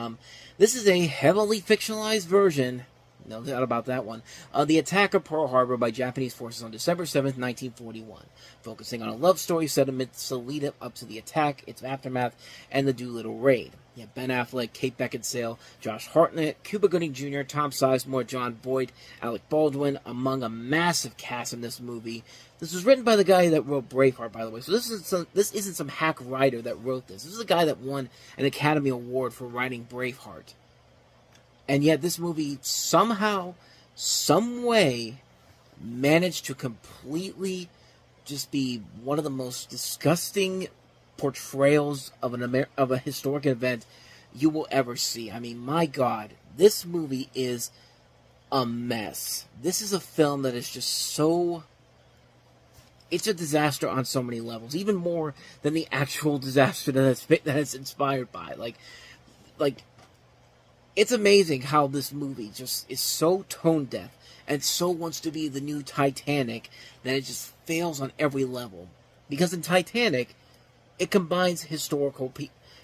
This is a heavily fictionalized version, no doubt about that one, of the attack of Pearl Harbor by Japanese forces on December 7th, 1941, focusing on a love story set amidst the lead up to the attack, its aftermath, and the Doolittle raid. Yeah, Ben Affleck, Kate Beckinsale, Josh Hartnett, Cuba Gooding Jr., Tom Sizemore, John Boyd, Alec Baldwin, among a massive cast in this movie. This was written by the guy that wrote Braveheart, by the way. So this isn't some hack writer that wrote this. This is a guy that won an Academy Award for writing Braveheart. And yet this movie somehow, some way, managed to completely just be one of the most disgusting portrayals of a historic event you will ever see. I mean, my God, this movie is a mess. This is a film that is just so... It's a disaster on so many levels, even more than the actual disaster that it's inspired by. Like, it's amazing how this movie just is so tone deaf and so wants to be the new Titanic that it just fails on every level. Because in Titanic, it combines historical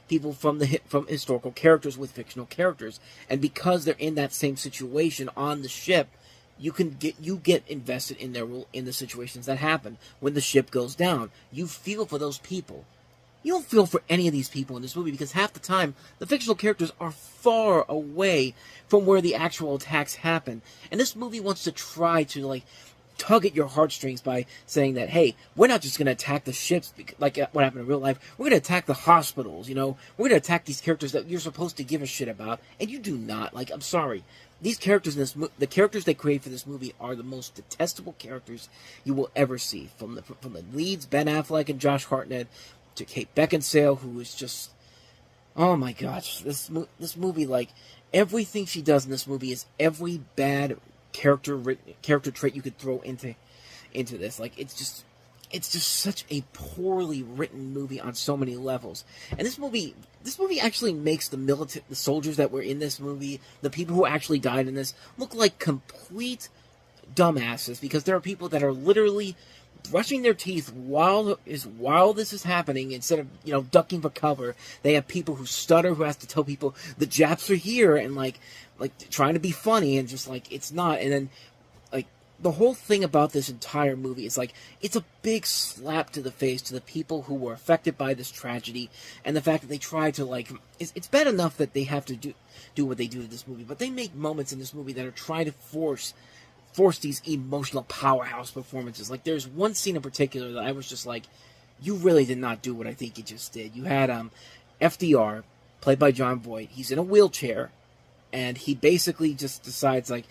people from historical characters with fictional characters, and because they're in that same situation on the ship, you get invested in the situations that happen. When the ship goes down, you feel for those people. You don't feel for any of these people in this movie, because half the time the fictional characters are far away from where the actual attacks happen, and this movie wants to try to tug at your heartstrings by saying that, hey, we're not just going to attack the ships like what happened in real life. We're going to attack the hospitals, We're going to attack these characters that you're supposed to give a shit about, and you do not. I'm sorry. These characters the characters they create for this movie are the most detestable characters you will ever see. From the leads, Ben Affleck and Josh Hartnett, to Kate Beckinsale, who is just, oh my gosh, this movie, everything she does in this movie is every bad character trait you could throw into this. it's just such a poorly written movie on so many levels. And this movie actually makes the soldiers that were in this movie, the people who actually died in this, look like complete dumbasses, because there are people that are literally brushing their teeth while this is happening, instead of, you know, ducking for cover. They have people who stutter, who has to tell people the Japs are here, and like trying to be funny, and just like it's not. And then like the whole thing about this entire movie is like it's a big slap to the face to the people who were affected by this tragedy, and the fact that they try to like it's bad enough that they have to do what they do to this movie, but they make moments in this movie that are trying to force these emotional powerhouse performances. Like, there's one scene in particular that I was just like, you really did not do what I think you just did. You had FDR, played by John Voight. He's in a wheelchair, and he basically just decides, like,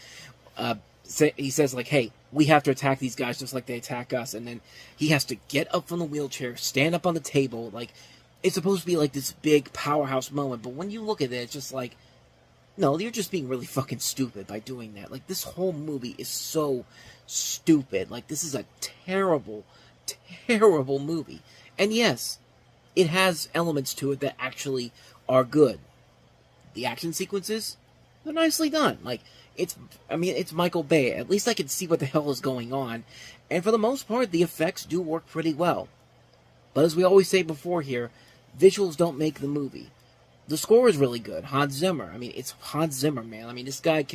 he says, like, hey, we have to attack these guys just like they attack us. And then he has to get up from the wheelchair, stand up on the table. Like, it's supposed to be like this big powerhouse moment, but when you look at it, it's just like, no, you're just being really fucking stupid by doing that. Like, this whole movie is so stupid. Like, this is a terrible, terrible movie. And yes, it has elements to it that actually are good. The action sequences, they're nicely done. Like, it's Michael Bay. At least I can see what the hell is going on. And for the most part, the effects do work pretty well. But as we always say before here, visuals don't make the movie. The score is really good. Hans Zimmer. I mean, it's Hans Zimmer, man. I mean, this guy's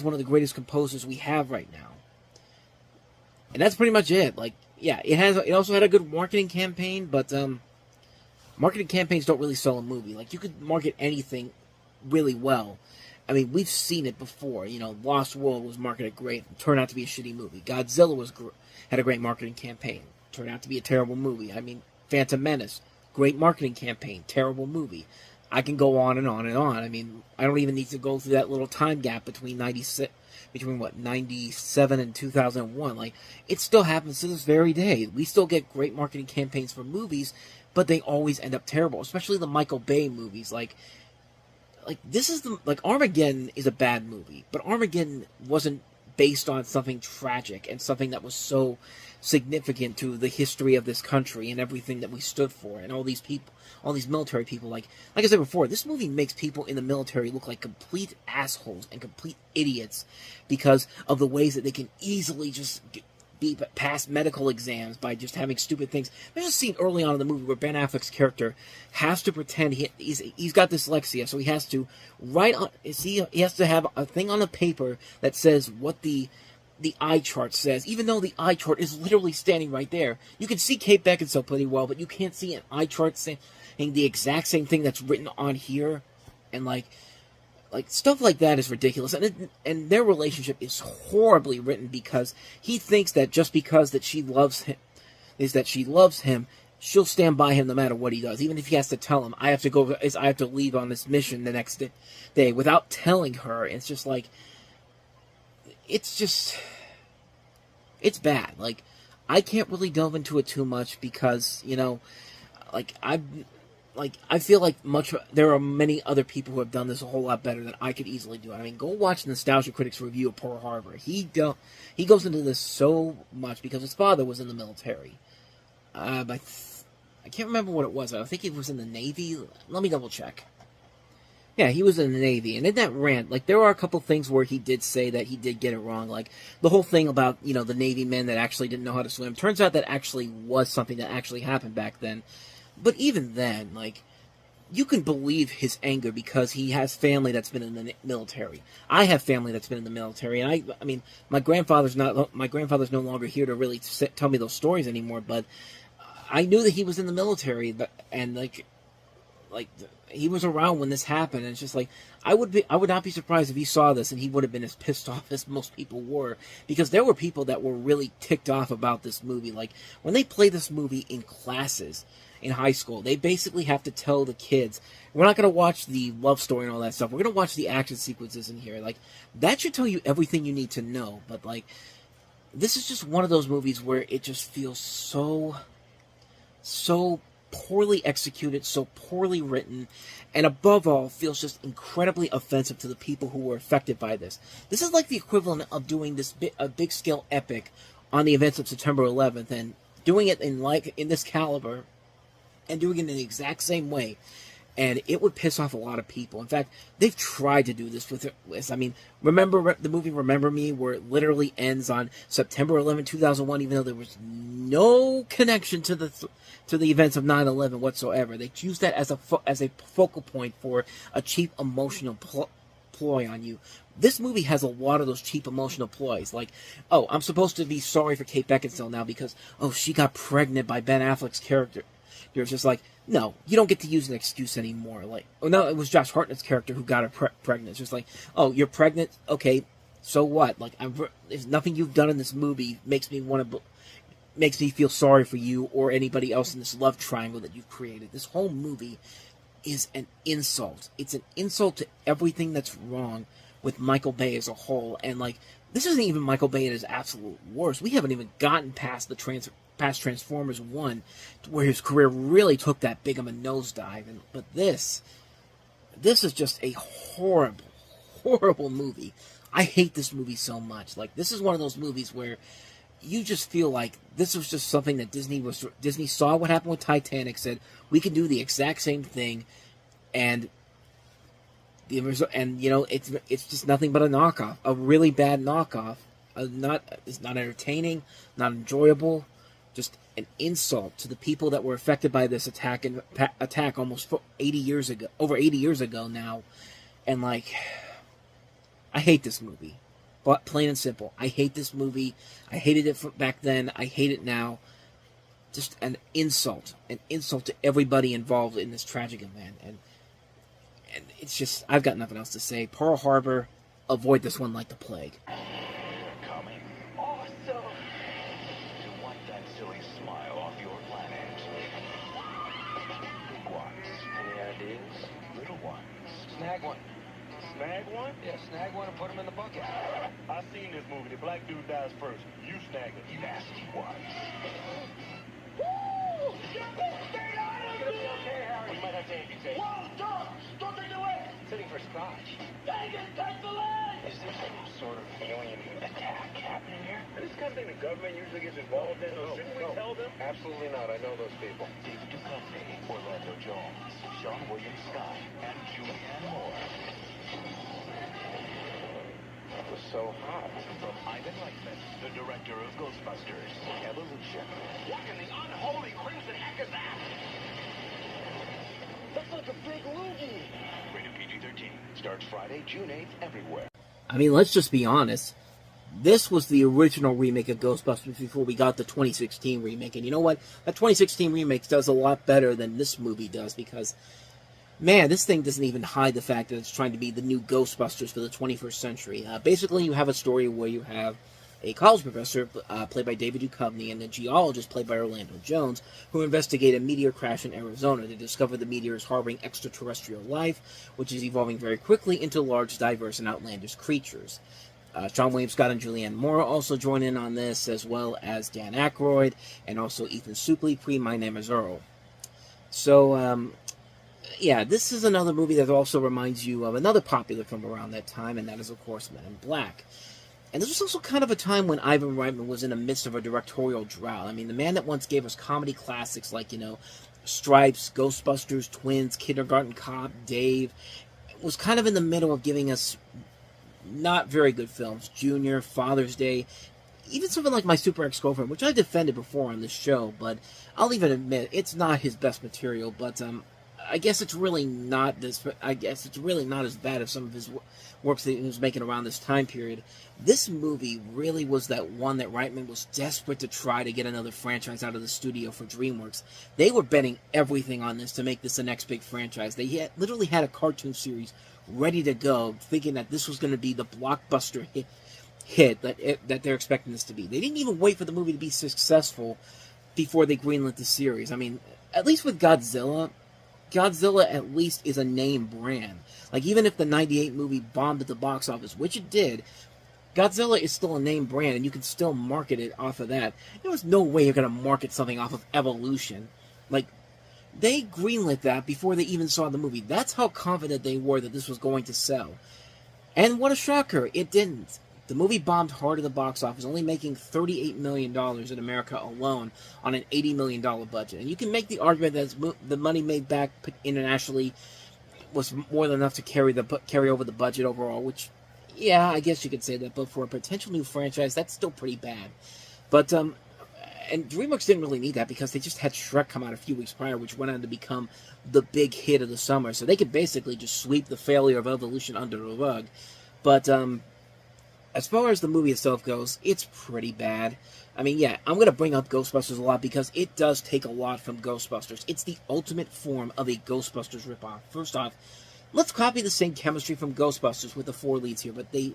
one of the greatest composers we have right now. And that's pretty much it. Like, yeah, it also had a good marketing campaign, but marketing campaigns don't really sell a movie. Like, you could market anything really well. I mean, we've seen it before. You know, Lost World was marketed great, turned out to be a shitty movie. Godzilla had a great marketing campaign, turned out to be a terrible movie. I mean, Phantom Menace, great marketing campaign, terrible movie. I can go on and on and on. I mean, I don't even need to go through that little time gap between 97 and 2001. Like, it still happens to this very day. We still get great marketing campaigns for movies, but they always end up terrible, especially the Michael Bay movies. Like this is Armageddon is a bad movie, but Armageddon wasn't based on something tragic and something that was so significant to the history of this country and everything that we stood for, and all these people, all these military people. Like I said before, this movie makes people in the military look like complete assholes and complete idiots because of the ways that they can easily just be past medical exams by just having stupid things. There's a scene early on in the movie where Ben Affleck's character has to pretend he's got dyslexia, so he has to write on. He has to have a thing on a paper that says what the eye chart says, even though the eye chart is literally standing right there. You can see Kate Beckinsale pretty well, but you can't see an eye chart saying the exact same thing that's written on here. And like stuff like that is ridiculous. And their relationship is horribly written, because he thinks that just because that she loves him, she'll stand by him no matter what he does, even if he has to tell him, I have to leave on this mission the next day without telling her. It's just like, it's bad. Like, I can't really delve into it too much because, you know, I feel like there are many other people who have done this a whole lot better than I could easily do. I mean, go watch Nostalgia Critic's review of Pearl Harbor. He goes into this so much because his father was in the military. I can't remember what it was. I think he was in the Navy. Let me double check. Yeah, he was in the Navy, and in that rant, like, there are a couple things where he did say that he did get it wrong, like, the whole thing about, you know, the Navy men that actually didn't know how to swim. Turns out that actually was something that actually happened back then. But even then, like, you can believe his anger because he has family that's been in the military. I have family that's been in the military, and I mean, my grandfather's no longer here to really tell me those stories anymore, but I knew that he was in the military, and like he was around when this happened, and it's just like, I would not be surprised if he saw this and he would have been as pissed off as most people were, because there were people that were really ticked off about this movie. Like, when they play this movie in classes in high school, they basically have to tell the kids, we're not going to watch the love story and all that stuff, we're going to watch the action sequences in here. Like, that should tell you everything you need to know. But like, this is just one of those movies where it just feels so poorly executed, so poorly written, and above all, feels just incredibly offensive to the people who were affected by this. This is like the equivalent of doing a big-scale epic on the events of September 11th, and doing it in this caliber, and doing it in the exact same way, and it would piss off a lot of people. In fact, they've tried to do this with this. I mean, remember the movie Remember Me, where it literally ends on September 11, 2001, even though there was no connection to the events of 9/11 whatsoever. They used that as a focal point for a cheap emotional ploy on you. This movie has a lot of those cheap emotional ploys, like, oh, I'm supposed to be sorry for Kate Beckinsale now because, oh, she got pregnant by Ben Affleck's character. You're just like, no, you don't get to use an excuse anymore. Like, oh no, it was Josh Hartnett's character who got her pregnant. It's just like, oh, you're pregnant? Okay, so what? Like, there's nothing you've done in this movie makes me feel sorry for you or anybody else in this love triangle that you've created. This whole movie is an insult. It's an insult to everything that's wrong with Michael Bay as a whole. And, like, this isn't even Michael Bay at his absolute worst. We haven't even gotten past past Transformers 1, where his career really took that big of a nosedive. But this is just a horrible, horrible movie. I hate this movie so much. Like, this is one of those movies where you just feel like this was just something that Disney saw what happened with Titanic, said, we can do the exact same thing, and you know, it's just nothing but a knockoff, a really bad knockoff. It's not entertaining, not enjoyable, just an insult to the people that were affected by this attack almost 80 years ago, over 80 years ago now. And, like, I hate this movie. But plain and simple, I hate this movie. I hated it back then. I hate it now. Just an insult to everybody involved in this tragic event. And it's just, I've got nothing else to say. Pearl Harbor, avoid this one like the plague. Coming. Awesome! To wipe that silly smile off your planet. Big ones. Any ideas? Little ones. Snag one. Snag one? Yeah, snag one and put him in the bucket. I seen this movie. The black dude dies first. You snag it. Nasty ones. Woo! Get this thing out of It's gonna be here! okay, Harry. We might have to amputate. Whoa, stop! Don't take the leg! Sitting for scotch. Dang it, take the leg! Is there some sort of alien attack happening here? Is this kind of thing the government usually gets involved in? Shouldn't we tell them? Absolutely not. I know those people. David Duchovny, Orlando Jones, Sean William Scott, and Julianne Moore. That was so hot. From Ivan Reitman, the director of Ghostbusters, Evolution. What in the unholy crimson heck is that? That's like a big loogie. Rated PG-13. Starts Friday, June 8th, everywhere. I mean, let's just be honest. This was the original remake of Ghostbusters before we got the 2016 remake. And you know what? That 2016 remake does a lot better than this movie does because, man, this thing doesn't even hide the fact that it's trying to be the new Ghostbusters for the 21st century. Basically, you have a story where you have a college professor, played by David Duchovny, and a geologist, played by Orlando Jones, who investigate a meteor crash in Arizona. They discover the meteor is harboring extraterrestrial life, which is evolving very quickly into large, diverse, and outlandish creatures. Sean William Scott and Julianne Moore also join in on this, as well as Dan Aykroyd, and also Ethan Suplee, My Name is Earl. So, yeah, this is another movie that also reminds you of another popular film around that time, and that is, of course, Men in Black. And this was also kind of a time when Ivan Reitman was in the midst of a directorial drought. I mean, the man that once gave us comedy classics like, you know, Stripes, Ghostbusters, Twins, Kindergarten Cop, Dave, was kind of in the middle of giving us not very good films. Junior, Father's Day, even something like My Super Ex-Girlfriend, which I defended before on this show, but I'll even admit it's not his best material. But I guess it's really not this. I guess it's really not as bad as some of his works that he was making around this time period. This movie really was that one that Reitman was desperate to try to get another franchise out of the studio for DreamWorks. They were betting everything on this to make this the next big franchise. They literally had a cartoon series ready to go, thinking that this was going to be the blockbuster hit that they're expecting this to be. They didn't even wait for the movie to be successful before they greenlit the series. I mean, at least with Godzilla at least is a name brand. Like, even if the 98 movie bombed at the box office, which it did, Godzilla is still a name brand, and you can still market it off of that. There was no way you're going to market something off of Evolution. Like, they greenlit that before they even saw the movie. That's how confident they were that this was going to sell. And what a shocker, it didn't. The movie bombed hard at the box office, only making $38 million in America alone on an $80 million budget. And you can make the argument that the money made back internationally was more than enough to carry over the budget overall, which, yeah, I guess you could say that. But for a potential new franchise, that's still pretty bad. But, and DreamWorks didn't really need that because they just had Shrek come out a few weeks prior, which went on to become the big hit of the summer. So they could basically just sweep the failure of Evolution under the rug. But, as far as the movie itself goes, it's pretty bad. I mean, yeah, I'm going to bring up Ghostbusters a lot because it does take a lot from Ghostbusters. It's the ultimate form of a Ghostbusters ripoff. First off, let's copy the same chemistry from Ghostbusters with the 4 leads here, but they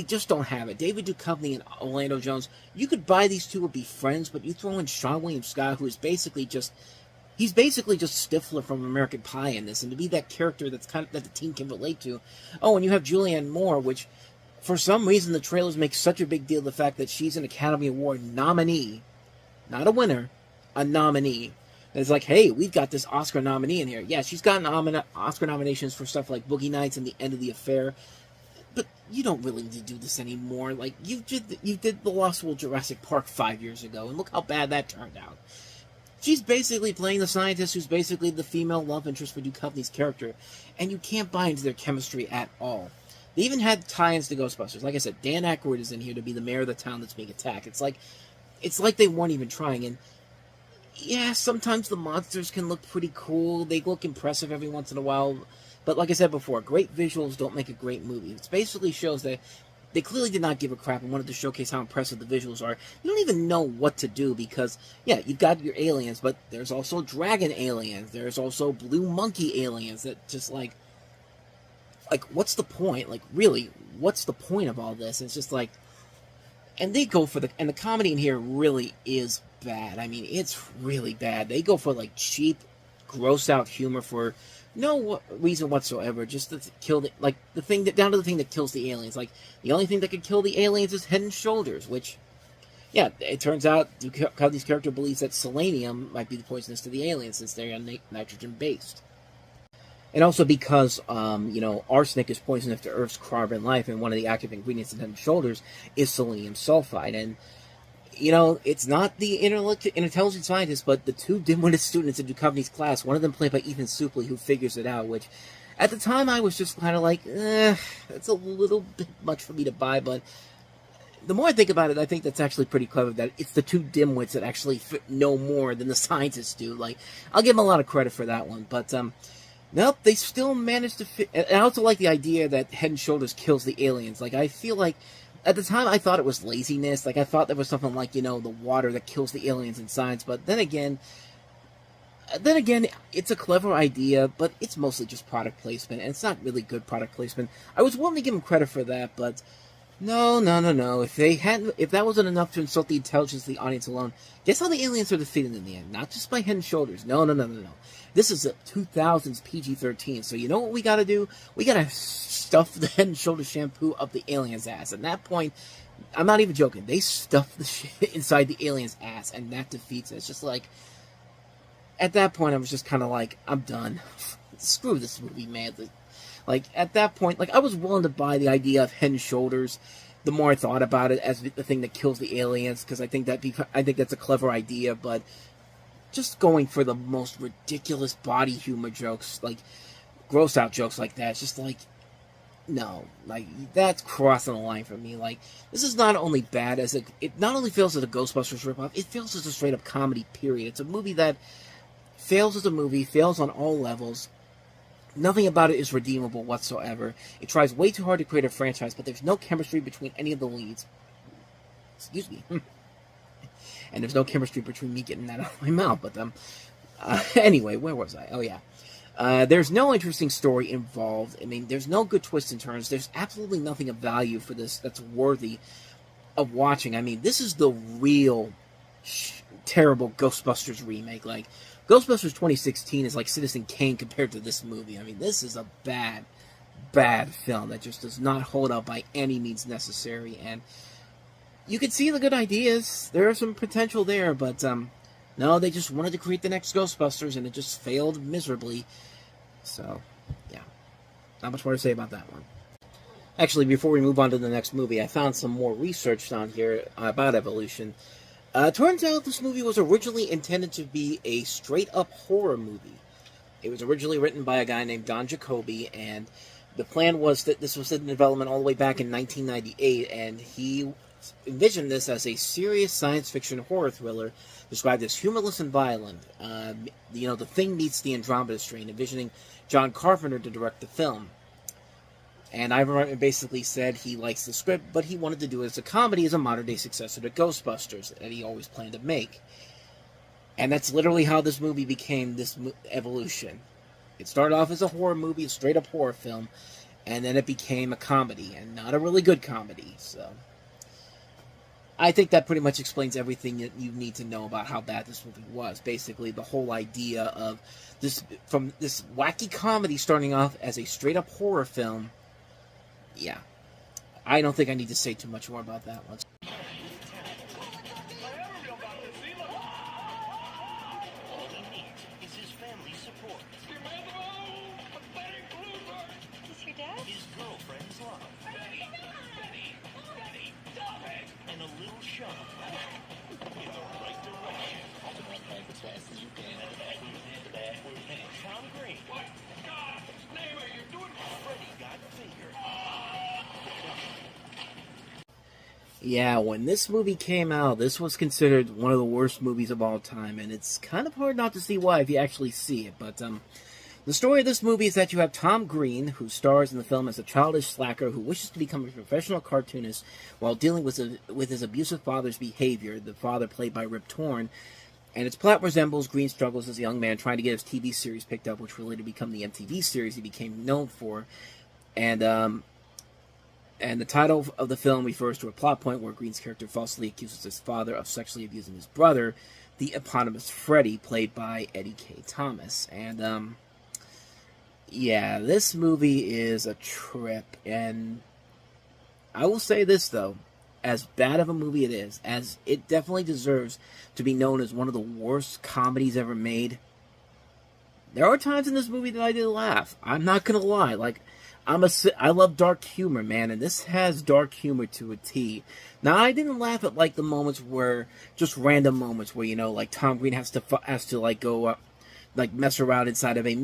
just don't have it. David Duchovny and Orlando Jones, you could buy these two would be friends, but you throw in Sean William Scott, who is basically just... He's basically just Stifler from American Pie in this, and to be that character that's that the team can relate to. Oh, and you have Julianne Moore, which... For some reason, the trailers make such a big deal of the fact that she's an Academy Award nominee. Not a winner, a nominee. And it's like, hey, we've got this Oscar nominee in here. Yeah, she's gotten Oscar nominations for stuff like Boogie Nights and The End of the Affair. But you don't really need to do this anymore. Like, you did The Lost World Jurassic Park 5 years ago, and look how bad that turned out. She's basically playing the scientist who's basically the female love interest for Duchovny's character. And you can't buy into their chemistry at all. They even had tie-ins to Ghostbusters. Like I said, Dan Aykroyd is in here to be the mayor of the town that's being attacked. It's like they weren't even trying. And yeah, sometimes the monsters can look pretty cool. They look impressive every once in a while. But like I said before, great visuals don't make a great movie. It basically shows that they clearly did not give a crap and wanted to showcase how impressive the visuals are. You don't even know what to do because, yeah, you've got your aliens, but there's also dragon aliens. There's also blue monkey aliens that just like, what's the point? Like, really, what's the point of all this? It's just like, and they go for and the comedy in here really is bad. I mean, it's really bad. They go for, like, cheap, gross-out humor for no reason whatsoever, just to kill down to the thing that kills the aliens. Like, the only thing that could kill the aliens is Head and Shoulders, which, yeah, it turns out Duchovny's character believes that selenium might be poisonous to the aliens since they're nitrogen-based. And also because, arsenic is poisonous to Earth's carbon life, and one of the active ingredients in Head and Shoulders is selenium sulfide. And, it's not the intelligent scientist, but the 2 dim-witted students in Duchovny's class, one of them played by Ethan Suplee, who figures it out, which, at the time, I was just kind of like, that's a little bit much for me to buy, but the more I think about it, I think that's actually pretty clever, that it's the 2 dimwits that actually know more than the scientists do. Like, I'll give them a lot of credit for that one, but, nope, they still managed to fit. And I also like the idea that Head and Shoulders kills the aliens. Like, I feel like, at the time, I thought it was laziness. Like, I thought there was something like, the water that kills the aliens in science. But then again, it's a clever idea, but it's mostly just product placement. And it's not really good product placement. I was willing to give them credit for that, but no. If that wasn't enough to insult the intelligence of the audience alone, guess how the aliens are defeated in the end? Not just by Head and Shoulders. No. This is a 2000s PG-13, so you know what we gotta do? We gotta stuff the Head and Shoulders shampoo up the alien's ass. At that point, I'm not even joking, they stuff the shit inside the alien's ass, and that defeats it. It's just like, at that point, I was just kind of like, I'm done. Screw this movie, man. Like, at that point, like, I was willing to buy the idea of Head and Shoulders the more I thought about it as the thing that kills the aliens, because I think that's a clever idea, but just going for the most ridiculous body humor jokes, like, gross-out jokes like that, it's just like, no, like, that's crossing the line for me. Like, this is not only bad as it not only fails as a Ghostbusters ripoff, it fails as a straight-up comedy, period. It's a movie that fails as a movie, fails on all levels. Nothing about it is redeemable whatsoever. It tries way too hard to create a franchise, but there's no chemistry between any of the leads. Excuse me. And there's no chemistry between me getting that out of my mouth. But, anyway, where was I? Oh, yeah. There's no interesting story involved. I mean, there's no good twists and turns. There's absolutely nothing of value for this that's worthy of watching. I mean, this is the real terrible Ghostbusters remake. Like, Ghostbusters 2016 is like Citizen Kane compared to this movie. I mean, this is a bad, bad film that just does not hold up by any means necessary. And you can see the good ideas. There are some potential there, but no, they just wanted to create the next Ghostbusters, and it just failed miserably. So, yeah. Not much more to say about that one. Actually, before we move on to the next movie, I found some more research on here about Evolution. Turns out this movie was originally intended to be a straight-up horror movie. It was originally written by a guy named Don Jacoby, and the plan was that this was in development all the way back in 1998, and he envisioned this as a serious science fiction horror thriller described as humorless and violent. The Thing meets the Andromeda Strain, envisioning John Carpenter to direct the film. And Ivan Reitman basically said he likes the script, but he wanted to do it as a comedy, as a modern-day successor to Ghostbusters that he always planned to make. And that's literally how this movie became this Evolution. It started off as a horror movie, a straight-up horror film, and then it became a comedy, and not a really good comedy. So I think that pretty much explains everything that you need to know about how bad this movie was. Basically, the whole idea of this, from this wacky comedy starting off as a straight-up horror film. Yeah, I don't think I need to say too much more about that one. All he needs is his family's support. Is this your dad? His girlfriend's love. And a little shove in the right direction. As fast as you can. Tom Green. What? God, name it, you're doing Freddy Got Fingered. Yeah, when this movie came out, this was considered one of the worst movies of all time, and it's kind of hard not to see why if you actually see it. But the story of this movie is that you have Tom Green, who stars in the film as a childish slacker who wishes to become a professional cartoonist while dealing with his abusive father's behavior, the father played by Rip Torn, and its plot resembles Green's struggles as a young man trying to get his TV series picked up, which would later become the MTV series he became known for. And the title of the film refers to a plot point where Green's character falsely accuses his father of sexually abusing his brother, the eponymous Freddy, played by Eddie K. Thomas. And, yeah, this movie is a trip. And I will say this, though. As bad of a movie it is, as it definitely deserves to be known as one of the worst comedies ever made, there are times in this movie that I did laugh. I'm not gonna lie. Like, I love dark humor, man, and this has dark humor to a T. Now, I didn't laugh at, like, the moments where, just random moments where, you know, like, Tom Green has to like, go up, like, mess around inside of a,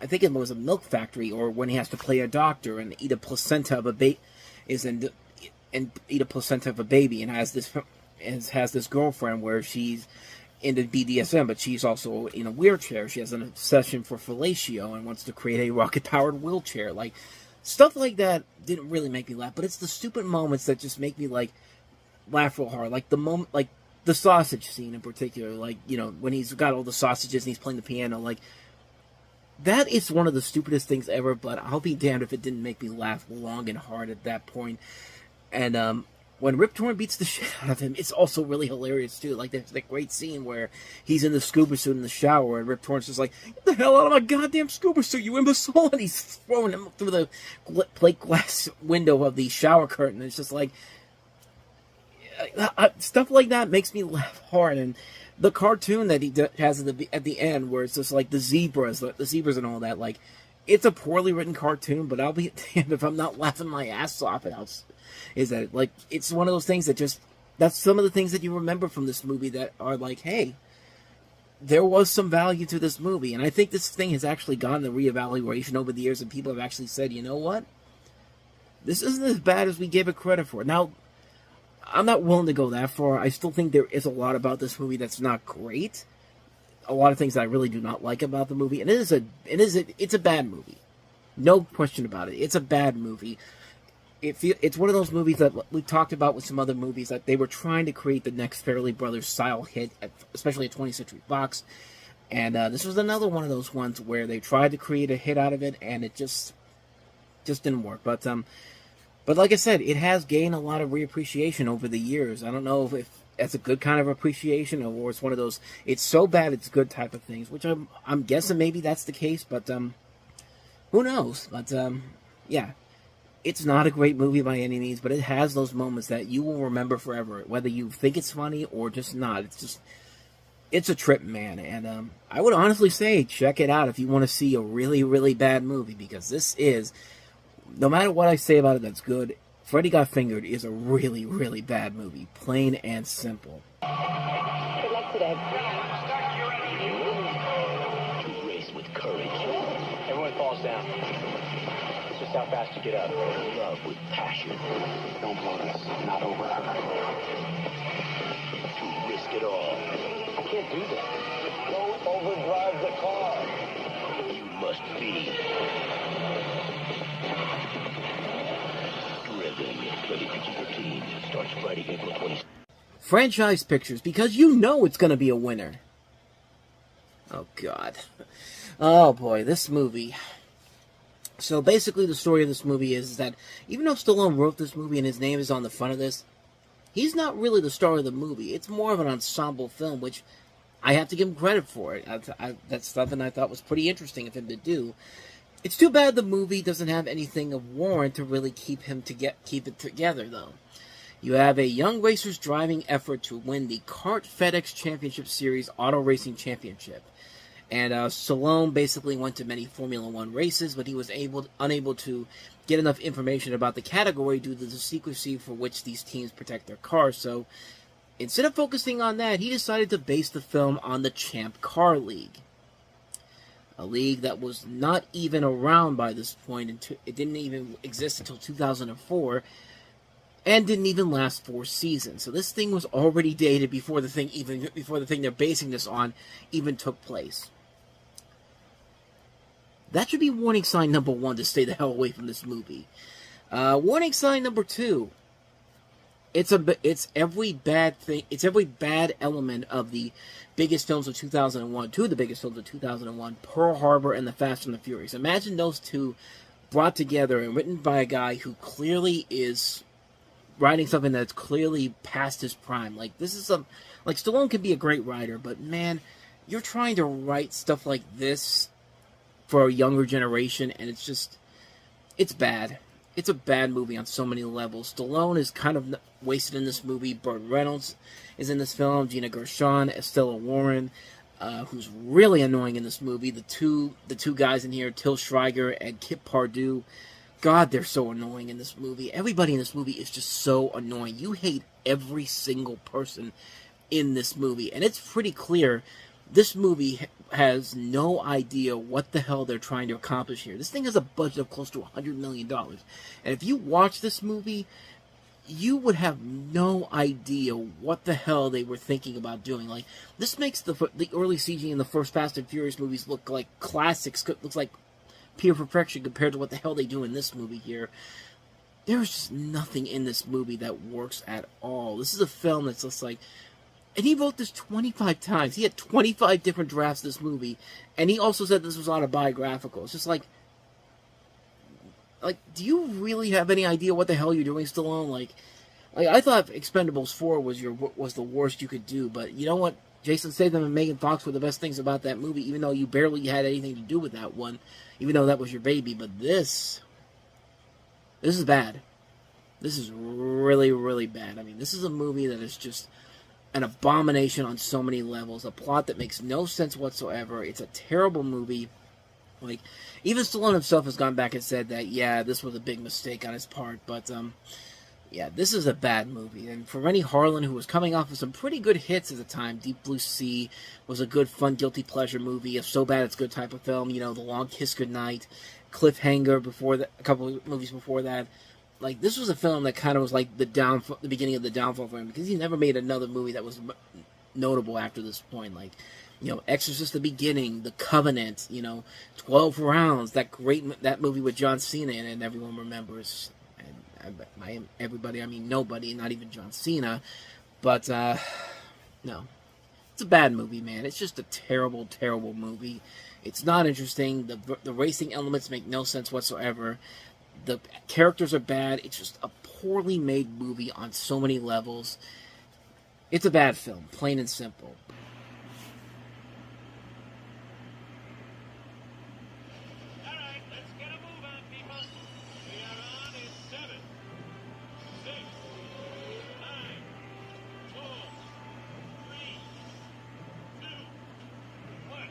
I think it was a milk factory, or when he has to play a doctor and eat a placenta of a baby, and eat a placenta of a baby, and has this girlfriend where she's into BDSM, but she's also in a wheelchair. She has an obsession for fellatio and wants to create a rocket-powered wheelchair. Like, stuff like that didn't really make me laugh, but it's the stupid moments that just make me, like, laugh real hard. Like, the moment, like, the sausage scene in particular, like, you know, when he's got all the sausages and he's playing the piano, like, that is one of the stupidest things ever, but I'll be damned if it didn't make me laugh long and hard at that point. And, when Rip Torn beats the shit out of him, it's also really hilarious, too. Like, there's that great scene where he's in the scuba suit in the shower, and Rip Torn's just like, "Get the hell out of my goddamn scuba suit, you imbecile!" And he's throwing him through the plate glass window of the shower curtain. It's just like, stuff like that makes me laugh hard. And the cartoon that he has at the end, where it's just like the zebras and all that, like, it's a poorly written cartoon, but I'll be damned if I'm not laughing my ass off at how... Is that, like, it's one of those things that just, that's some of the things that you remember from this movie that are like, hey, there was some value to this movie. And I think this thing has actually gotten a reevaluation over the years, and people have actually said, you know what? This isn't as bad as we gave it credit for. Now, I'm not willing to go that far. I still think there is a lot about this movie that's not great. A lot of things that I really do not like about the movie. And it's a bad movie. No question about it. It's a bad movie. It's one of those movies that we talked about with some other movies that they were trying to create the next Fairly Brothers style hit, especially at 20th Century Fox. And this was another one of those ones where they tried to create a hit out of it, and it just didn't work. But like I said, it has gained a lot of reappreciation over the years. I don't know if that's a good kind of appreciation, or it's one of those it's so bad it's good type of things, which I'm guessing maybe that's the case, but who knows? But yeah. It's not a great movie by any means, but it has those moments that you will remember forever, whether you think it's funny or just not. It's a trip, man. And I would honestly say check it out if you want to see a really, really bad movie, because this is no matter what I say about it that's good, Freddy Got Fingered is a really, really bad movie. Plain and simple. Good luck today. To race with courage. Everyone falls down. It's just how fast you get up. Love with passion. Don't blow this. Not over her. To risk it all. I can't do that. Don't overdrive the car. You must be driven. Ready PG-13. Starts Friday, April 20th. Franchise pictures, because you know it's going to be a winner. Oh, God. Oh, boy, this movie. So, basically, the story of this movie is that even though Stallone wrote this movie and his name is on the front of this, he's not really the star of the movie. It's more of an ensemble film, which I have to give him credit for it. That's something I thought was pretty interesting of him to do. It's too bad the movie doesn't have anything of warrant to really keep it together, though. You have a young racer's driving effort to win the Kart FedEx Championship Series Auto Racing Championship. And Stallone basically went to many Formula One races, but he was unable to get enough information about the category due to the secrecy for which these teams protect their cars. So instead of focusing on that, he decided to base the film on the Champ Car League. A league that was not even around by this point. It didn't even exist until 2004. And didn't even last 4 seasons. So this thing was already dated before the thing they're basing this on even took place. That should be warning sign number 1 to stay the hell away from this movie. Warning sign number 2. It's every bad thing. It's every bad element of the biggest films of 2001. 2 of the biggest films of 2001: Pearl Harbor and The Fast and the Furious. Imagine those two brought together and written by a guy who clearly is writing something that's clearly past his prime. Like, this is like, Stallone can be a great writer, but man, you're trying to write stuff like this for a younger generation, and it's bad. It's a bad movie on so many levels. Stallone is kind of wasted in this movie. Burt Reynolds is in this film. Gina Gershon, Estella Warren, who's really annoying in this movie. The two guys in here, Till Schweiger and Kip Pardue. God, they're so annoying in this movie. Everybody in this movie is just so annoying. You hate every single person in this movie. And it's pretty clear this movie has no idea what the hell they're trying to accomplish here. This thing has a budget of close to $100 million. And if you watch this movie, you would have no idea what the hell they were thinking about doing. Like, this makes the early CG in the first Fast and Furious movies look like classics. Looks like pure perfection compared to what the hell they do in this movie here. There's just nothing in this movie that works at all. This is a film that's just like... And he wrote this 25 times. He had 25 different drafts of this movie. And he also said this was autobiographical. It's just like, do you really have any idea what the hell you're doing, Stallone? Like I thought Expendables 4 was the worst you could do. But you know what? Jason Statham and Megan Fox were the best things about that movie, even though you barely had anything to do with that one. Even though that was your baby. But this is bad. This is really, really bad. I mean, this is a movie that is just an abomination on so many levels. A plot that makes no sense whatsoever. It's a terrible movie. Like, even Stallone himself has gone back and said that, yeah, this was a big mistake on his part. But, yeah, this is a bad movie. And for Rennie Harlan, who was coming off of some pretty good hits at the time, Deep Blue Sea was a good, fun, guilty pleasure movie, a so bad it's good type of film. You know, The Long Kiss Goodnight, Cliffhanger a couple of movies before that. Like, this was a film that kind of was like the beginning of the downfall for him, because he never made another movie that was notable after this point. Like, you know, Exorcist: The Beginning, The Covenant, you know, 12 Rounds, that movie with John Cena in it, and everyone remembers. By everybody, I mean nobody, not even John Cena. But, no. It's a bad movie, man. It's just a terrible, terrible movie. It's not interesting. The racing elements make no sense whatsoever. The characters are bad. It's just a poorly made movie on so many levels. It's a bad film, plain and simple. All right, let's get a move on, people. We are on in 7, 6, 5, 4, 3, 2, 1.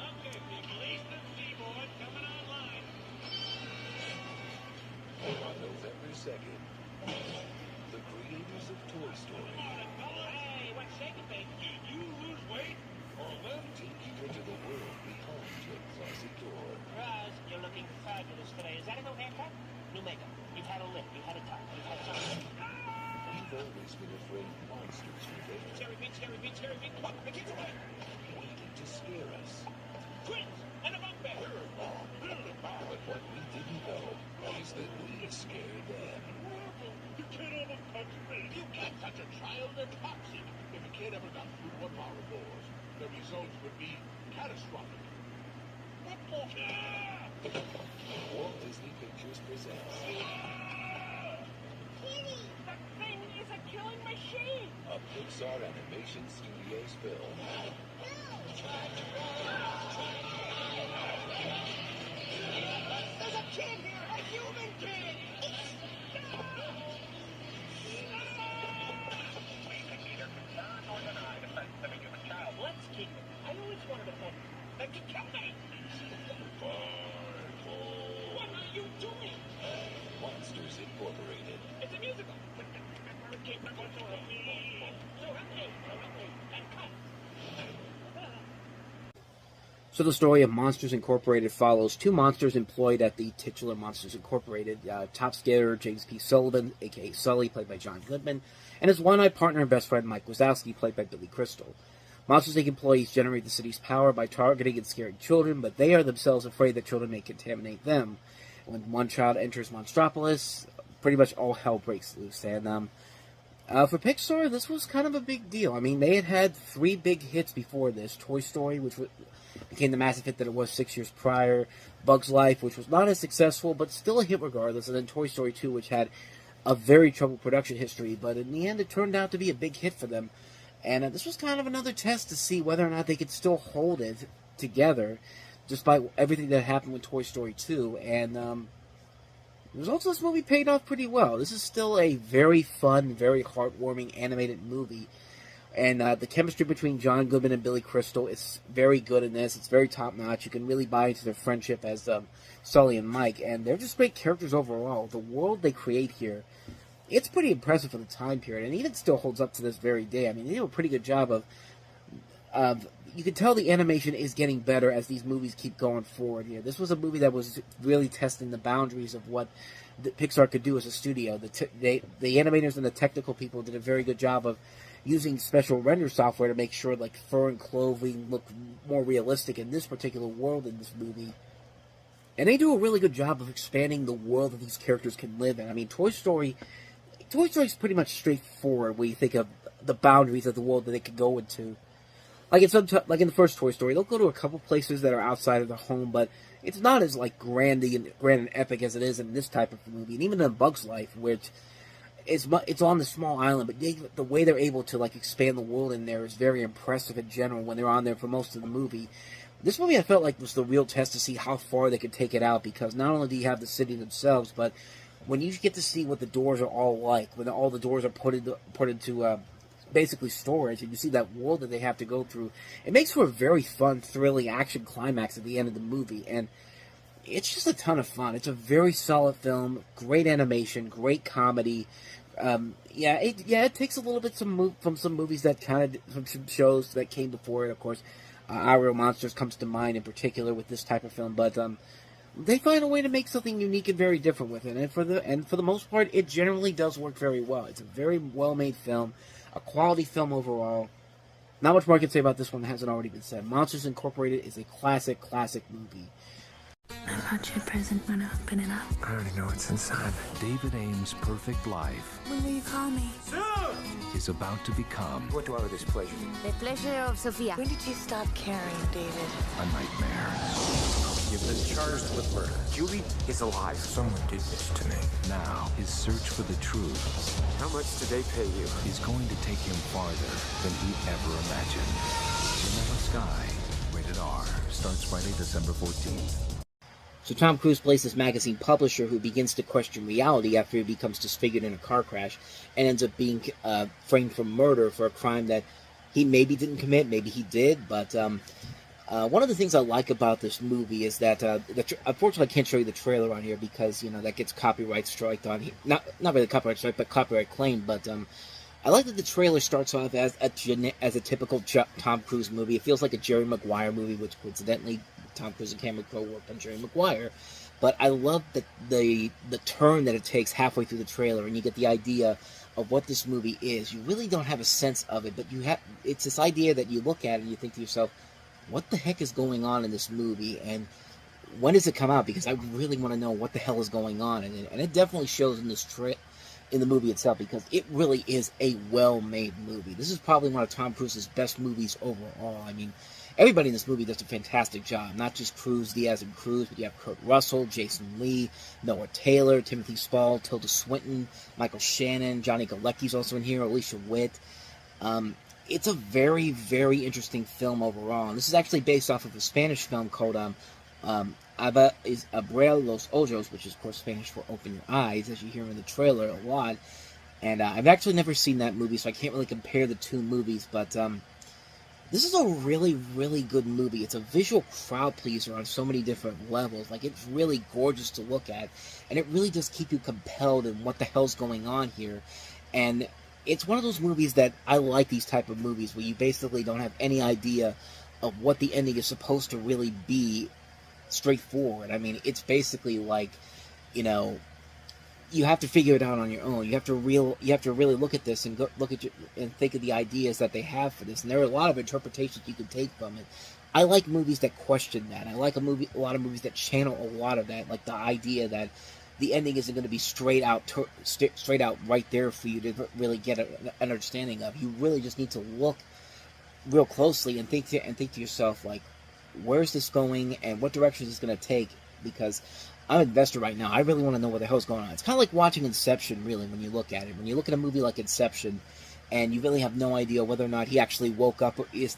Okay, people, east and seaboard coming online. second. The creators of Toy Story. Hey, what's shaking, baby? Did you lose weight or lift? Take you into the world behind your closet door. Roz, you're looking fabulous today. Is that a new haircut? New makeup. You've had a lift. You've had a top. You've had something. We've always been afraid monsters were there, Cherry beat, cherry beat, cherry beat. Look, the kid's away. waiting to scare us. Twins and a bugbear. But what we didn't know is that we scared them. You can't almost touch me. You can't touch a child. They're toxic. If a kid ever got through one of our doors, the results would be catastrophic. What for? Walt Disney Pictures presents That thing is a killing machine. a Pixar Animation Studios film. There's a kid here, a human kid. We can neither confirm nor deny the fact that a human child. Let's keep it. I always wanted to pet. They can kill me. What are you doing? Monsters Incorporated. It's a musical. Keep it going to me. So help me. And cut. So the story of Monsters Incorporated follows two monsters employed at the titular Monsters Incorporated. Top Skater James P. Sullivan, a.k.a. Sully, played by John Goodman, and his one-eyed partner and best friend Mike Wazowski, played by Billy Crystal. Monsters Inc. employees generate the city's power by targeting and scaring children, but they are themselves afraid that children may contaminate them. When one child enters Monstropolis, pretty much all hell breaks loose. And for Pixar, this was kind of a big deal. I mean, they had three big hits before this. Toy Story, which became the massive hit that it was 6 years prior. Bug's Life, which was not as successful, but still a hit regardless. And then Toy Story 2, which had a very troubled production history. But in the end, it turned out to be a big hit for them. And this was kind of another test to see whether or not they could still hold it together, despite everything that happened with Toy Story 2. And the results of this movie paid off pretty well. This is still a very fun, very heartwarming animated movie. And the chemistry between John Goodman and Billy Crystal is very good in this. It's very top-notch. You can really buy into their friendship as Sully and Mike. And they're just great characters overall. The world they create here, it's pretty impressive for the time period. And even still holds up to this very day. I mean, they do a pretty good job of you can tell the animation is getting better as these movies keep going forward here. This was a movie that was really testing the boundaries of what Pixar could do as a studio. The animators and the technical people did a very good job of using special render software to make sure like fur and clothing look more realistic in this particular world in this movie. And they do a really good job of expanding the world that these characters can live in. I mean, Toy Story is pretty much straightforward when you think of the boundaries of the world that they could go into. Like in the first Toy Story, they'll go to a couple places that are outside of their home, but it's not as like grand and epic as it is in this type of movie. And even in Bug's Life, which it's on the small island, but the way they're able to like expand the world in there is very impressive in general when they're on there for most of the movie. This movie I felt like was the real test to see how far they could take it out, because not only do you have the city themselves, but when you get to see what the doors are all like, when all the doors are put into basically storage, and you see that world that they have to go through, it makes for a very fun, thrilling action climax at the end of the movie, and it's just a ton of fun. It's a very solid film, great animation, great comedy. It takes a little bit from some movies that from some shows that came before it. Of course, Our Real Monsters comes to mind in particular with this type of film, but they find a way to make something unique and very different with it, and for the most part, it generally does work very well. It's a very well-made film, a quality film overall. Not much more I can say about this one that hasn't already been said. Monsters Incorporated is a classic movie. I got you a present. Wanna open it up? I already know what's inside. David Ames' perfect life When will you call me? is about to become What do I owe this pleasure? The pleasure of Sophia. When did you stop caring, David? a nightmare. You've been charged with murder. Julie is alive. Someone did this to me. Now, his search for the truth How much did they pay you? is going to take him farther than he ever imagined. Vanilla Sky, rated R, starts Friday, December 14th. So Tom Cruise plays this magazine publisher who begins to question reality after he becomes disfigured in a car crash and ends up being framed for murder for a crime that he maybe didn't commit, maybe he did, but One of the things I like about this movie is that, unfortunately, I can't show you the trailer on here because, that gets copyright striked on here. Not really copyright strike, but copyright claim. But I like that the trailer starts off as a typical Tom Cruise movie. It feels like a Jerry Maguire movie, which coincidentally, Tom Cruise and Cameron Crowe worked on Jerry Maguire. But I love the turn that it takes halfway through the trailer, and you get the idea of what this movie is. You really don't have a sense of it, but it's this idea that you look at it and you think to yourself, what the heck is going on in this movie, and when does it come out? Because I really want to know what the hell is going on in it, and it definitely shows in in the movie itself, because it really is a well-made movie. This is probably one of Tom Cruise's best movies overall. I mean, everybody in this movie does a fantastic job. Not just Cruise, Diaz, and Cruz, but you have Kurt Russell, Jason Lee, Noah Taylor, Timothy Spall, Tilda Swinton, Michael Shannon, Johnny Galecki's also in here, Alicia Witt. It's a very, very interesting film overall. And this is actually based off of a Spanish film called Abre los Ojos, which is, of course, Spanish for Open Your Eyes, as you hear in the trailer a lot. And I've actually never seen that movie, so I can't really compare the two movies, but this is a really, really good movie. It's a visual crowd pleaser on so many different levels. Like, it's really gorgeous to look at, and it really does keep you compelled in what the hell's going on here. And it's one of those movies that I like, these type of movies where you basically don't have any idea of what the ending is supposed to really be straightforward. I mean, it's basically like, you have to figure it out on your own. You have to really look at this and and think of the ideas that they have for this. And there are a lot of interpretations you can take from it. I like movies that question that. I like a lot of movies that channel a lot of that, like the idea that the ending isn't going to be straight out right there for you to really get an understanding of. You really just need to look real closely and think to yourself, like, where's this going and what direction is this going to take? Because I'm an investor right now. I really want to know what the hell's going on. It's kind of like watching Inception, really, when you look at it. When you look at a movie like Inception, and you really have no idea whether or not he actually woke up, or is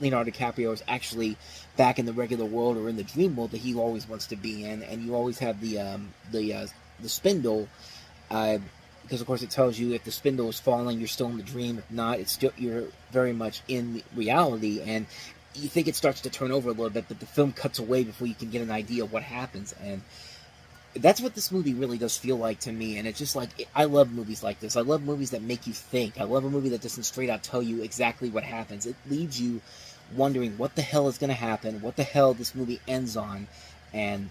Leonardo DiCaprio is actually back in the regular world or in the dream world that he always wants to be in, and you always have the spindle, because of course it tells you if the spindle is falling, you're still in the dream. If not, you're very much in reality, and you think it starts to turn over a little bit, but the film cuts away before you can get an idea of what happens, and that's what this movie really does feel like to me. And it's just like, I love movies like this. I love movies that make you think. I love a movie that doesn't straight out tell you exactly what happens. It leaves you wondering what the hell is going to happen, what the hell this movie ends on, and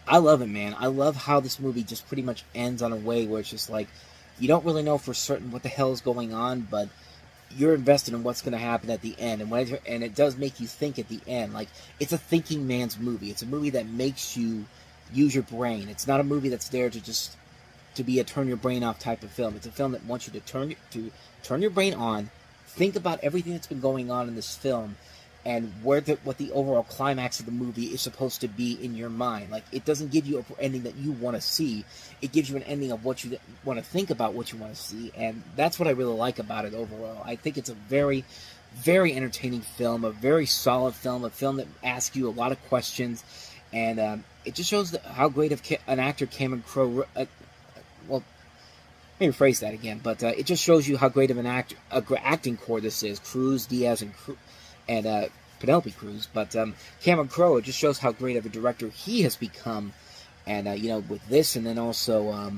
I love it, man. I love how this movie just pretty much ends on a way where it's just like, you don't really know for certain what the hell is going on, but you're invested in what's going to happen at the end, and it does make you think at the end. Like, it's a thinking man's movie. It's a movie that makes you use your brain. It's not a movie that's there to be a turn your brain off type of film. It's a film that wants you to turn your brain on, think about everything that's been going on in this film, and what the overall climax of the movie is supposed to be in your mind. Like, it doesn't give you an ending that you want to see. It gives you an ending of what you want to think about, what you want to see, and that's what I really like about it overall. I think it's a very, very entertaining film, a very solid film, a film that asks you a lot of questions, and it just shows how great of an actor Cameron Crowe. Well, let me rephrase that again. But it just shows you how great of an acting core this is. Cruz, Diaz, and Penelope Cruz. But Cameron Crowe, it just shows how great of a director he has become. And with this, and then also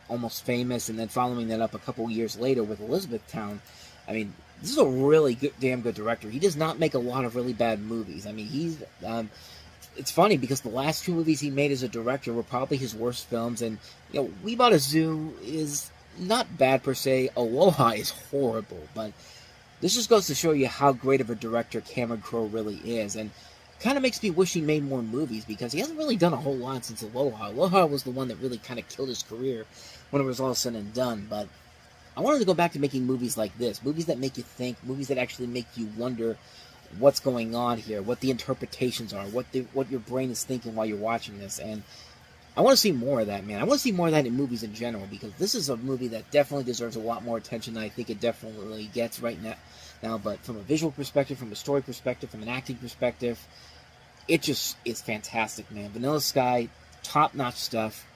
Almost Famous, and then following that up a couple years later with Elizabethtown. I mean, this is a really damn good director. He does not make a lot of really bad movies. I mean, he's. It's funny because the last two movies he made as a director were probably his worst films, and We Bought a Zoo is not bad per se. Aloha is horrible, but this just goes to show you how great of a director Cameron Crowe really is, and kind of makes me wish he made more movies because he hasn't really done a whole lot since Aloha. Aloha was the one that really kind of killed his career when it was all said and done, but I wanted to go back to making movies like this, movies that make you think, movies that actually make you wonder what's going on here, what the interpretations are, what your brain is thinking while you're watching this, and I want to see more of that, man. I want to see more of that in movies in general, because this is a movie that definitely deserves a lot more attention than I think it definitely gets right now. But from a visual perspective, from a story perspective, from an acting perspective, it just is fantastic, man. Vanilla Sky, top-notch stuff.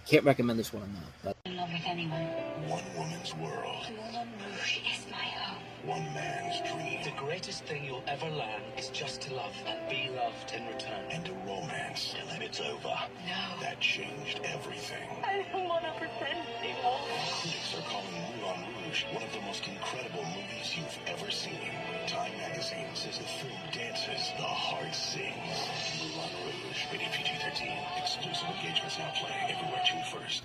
Can't recommend this one enough. But In love with anyone. One woman's world. Moulin Rouge is my home. one man's dream. The greatest thing you'll ever learn is just to love and be loved in return. And a romance. And then it's over. No. That changed everything. I don't want to pretend anymore. Critics are calling Moulin Rouge one of the most incredible movies you've ever seen. Time magazine says the film dances, the heart sings. Moulin Rouge, rated PG-13. Exclusive engagements now playing everywhere June 1st.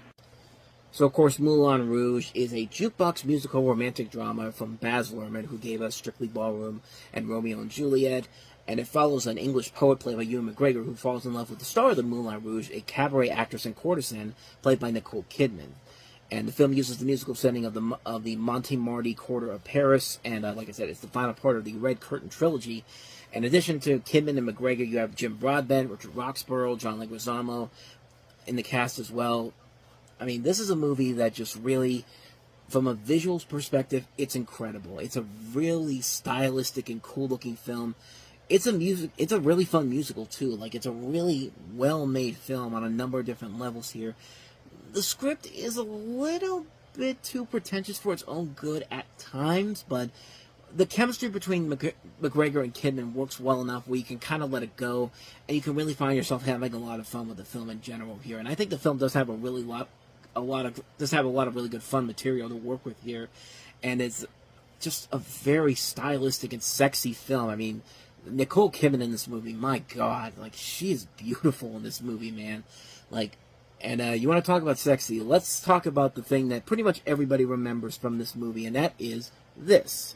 So, of course, Moulin Rouge is a jukebox musical romantic drama from Baz Luhrmann, who gave us Strictly Ballroom and Romeo and Juliet, and it follows an English poet played by Ewan McGregor, who falls in love with the star of the Moulin Rouge, a cabaret actress and courtesan played by Nicole Kidman. And the film uses the musical setting of the Montmartre quarter of Paris, and like I said, it's the final part of the Red Curtain trilogy. In addition to Kidman and McGregor, you have Jim Broadbent, Richard Roxburgh, John Leguizamo in the cast as well. I mean, this is a movie that just really, from a visuals perspective, it's incredible. It's a really stylistic and cool-looking film. It's a really fun musical, too. Like, it's a really well-made film on a number of different levels here. The script is a little bit too pretentious for its own good at times, but the chemistry between McGregor and Kidman works well enough where you can kind of let it go, and you can really find yourself having a lot of fun with the film in general here. And I think the film does have a lot of really good fun material to work with here, and it's just a very stylistic and sexy film. I mean, Nicole Kidman in this movie, my God, like, she is beautiful in this movie, man. Like, and you want to talk about sexy? Let's talk about the thing that pretty much everybody remembers from this movie, and that is this.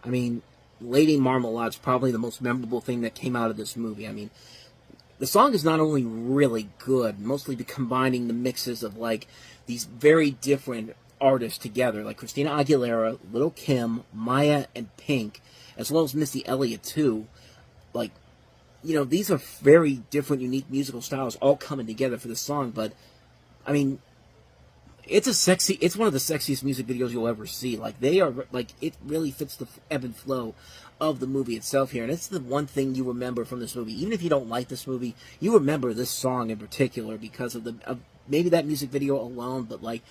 I mean, Lady Marmalade's probably the most memorable thing that came out of this movie. I mean, the song is not only really good, mostly combining the mixes of, like, these very different artists together, like Christina Aguilera, Lil' Kim, Maya, and Pink, as well as Missy Elliott, too. Like, you know, these are very different, unique musical styles all coming together for the song, but, I mean, it's one of the sexiest music videos you'll ever see. Like, it really fits the ebb and flow of the movie itself here, and it's the one thing you remember from this movie. Even if you don't like this movie, you remember this song in particular because of maybe that music video alone, but, like,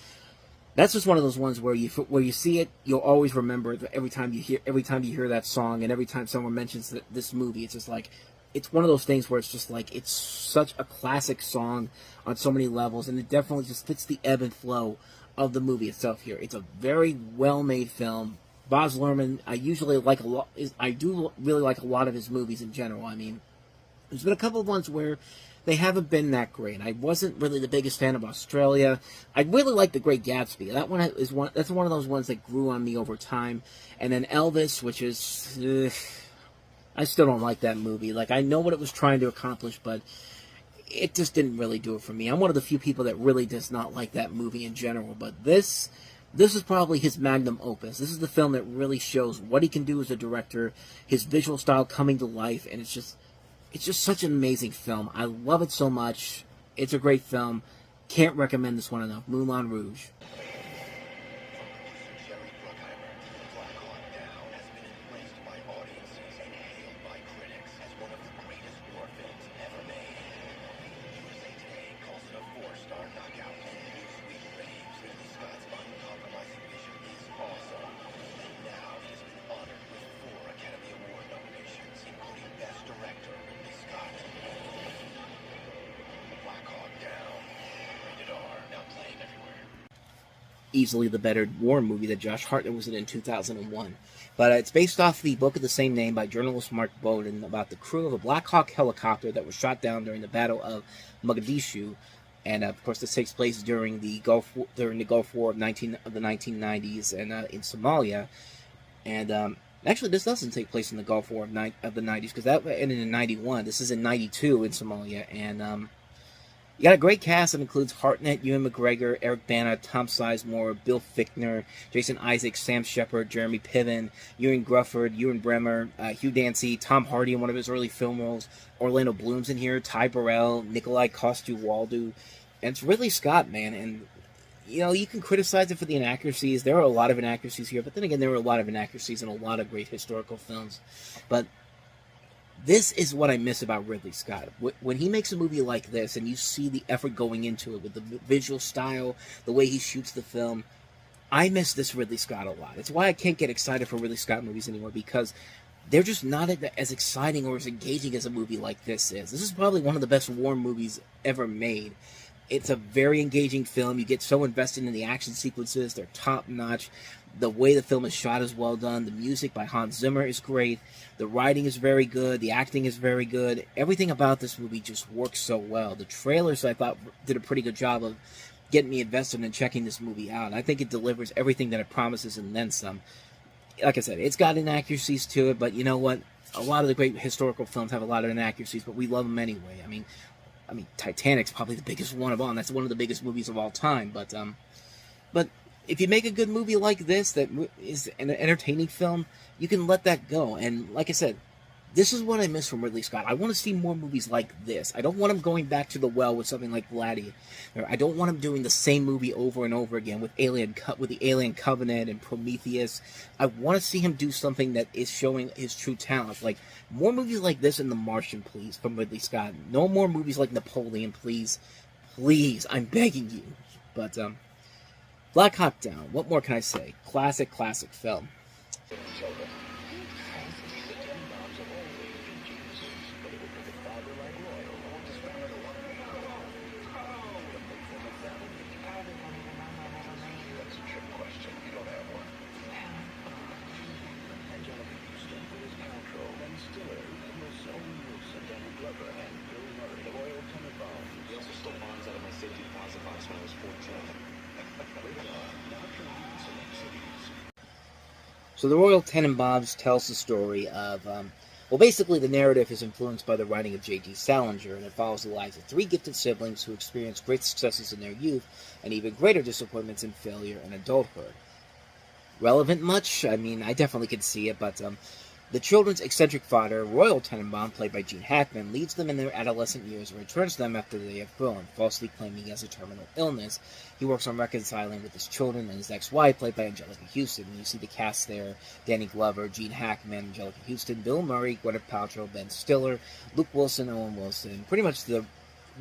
that's just one of those ones where you see it, you'll always remember it every time you hear that song, and every time someone mentions this movie, it's just like, it's one of those things where it's just like, it's such a classic song on so many levels, and it definitely just fits the ebb and flow of the movie itself here. It's a very well-made film. Baz Luhrmann, I do really like a lot of his movies in general. I mean, there's been a couple of ones where they haven't been that great. I wasn't really the biggest fan of Australia. I really like The Great Gatsby. That's one of those ones that grew on me over time. And then Elvis, which is, I still don't like that movie. Like, I know what it was trying to accomplish, but it just didn't really do it for me. I'm one of the few people that really does not like that movie in general. But this is probably his magnum opus. This is the film that really shows what he can do as a director, his visual style coming to life, and it's just such an amazing film. I love it so much. It's a great film. Can't recommend this one enough. Moulin Rouge. Easily the better war movie that Josh Hartnett was in 2001. But it's based off the book of the same name by journalist Mark Bowden about the crew of a Black Hawk helicopter that was shot down during the Battle of Mogadishu. And of course, this takes place during the Gulf War of the 1990s and in Somalia. And actually, this doesn't take place in the Gulf War of the 90s because that ended in 91. This is in 92 in Somalia. And you got a great cast that includes Hartnett, Ewan McGregor, Eric Bana, Tom Sizemore, Bill Fichtner, Jason Isaacs, Sam Shepard, Jeremy Piven, Ewan Grufford, Ewan Bremer, Hugh Dancy, Tom Hardy in one of his early film roles, Orlando Bloom's in here, Ty Burrell, Nikolai Coster-Waldau, and it's Ridley Scott, man. And you know, you can criticize it for the inaccuracies. There are a lot of inaccuracies here, but then again, there are a lot of inaccuracies in a lot of great historical films. But this is what I miss about Ridley Scott. When he makes a movie like this, and you see the effort going into it with the visual style, the way he shoots the film, I miss this Ridley Scott a lot. It's why I can't get excited for Ridley Scott movies anymore, because they're just not as exciting or as engaging as a movie like this is. This is probably one of the best war movies ever made. It's a very engaging film. You get so invested in the action sequences. They're top-notch. The way the film is shot is well done. The music by Hans Zimmer is great. The writing is very good. The acting is very good. Everything about this movie just works so well. The trailers, I thought, did a pretty good job of getting me invested in checking this movie out. I think it delivers everything that it promises and then some. Like I said, it's got inaccuracies to it, but you know what? A lot of the great historical films have a lot of inaccuracies, but we love them anyway. I mean, Titanic's probably the biggest one of all, and that's one of the biggest movies of all time. But if you make a good movie like this, that is an entertaining film, you can let that go. And like I said, this is what I miss from Ridley Scott. I want to see more movies like this. I don't want him going back to the well with something like Gladiator. I don't want him doing the same movie over and over again with the Alien Covenant and Prometheus. I want to see him do something that is showing his true talent. Like, more movies like this in The Martian, please, from Ridley Scott. No more movies like Napoleon, please. Please, I'm begging you. But, Black Hawk Down, what more can I say? Classic film. He also stole bonds out of my safety deposit box when I was 14. So the Royal Tenenbaums tells the story of, well, basically the narrative is influenced by the writing of J.D. Salinger, and it follows the lives of three gifted siblings who experience great successes in their youth and even greater disappointments and failure in adulthood. Relevant much? I mean, I definitely could see it, but the children's eccentric father, Royal Tenenbaum, played by Gene Hackman, leaves them in their adolescent years and returns to them after they have grown, falsely claiming he has a terminal illness. He works on reconciling with his children and his ex-wife, played by Angelica Houston. And you see the cast there: Danny Glover, Gene Hackman, Angelica Houston, Bill Murray, Gwyneth Paltrow, Ben Stiller, Luke Wilson, Owen Wilson. Pretty much the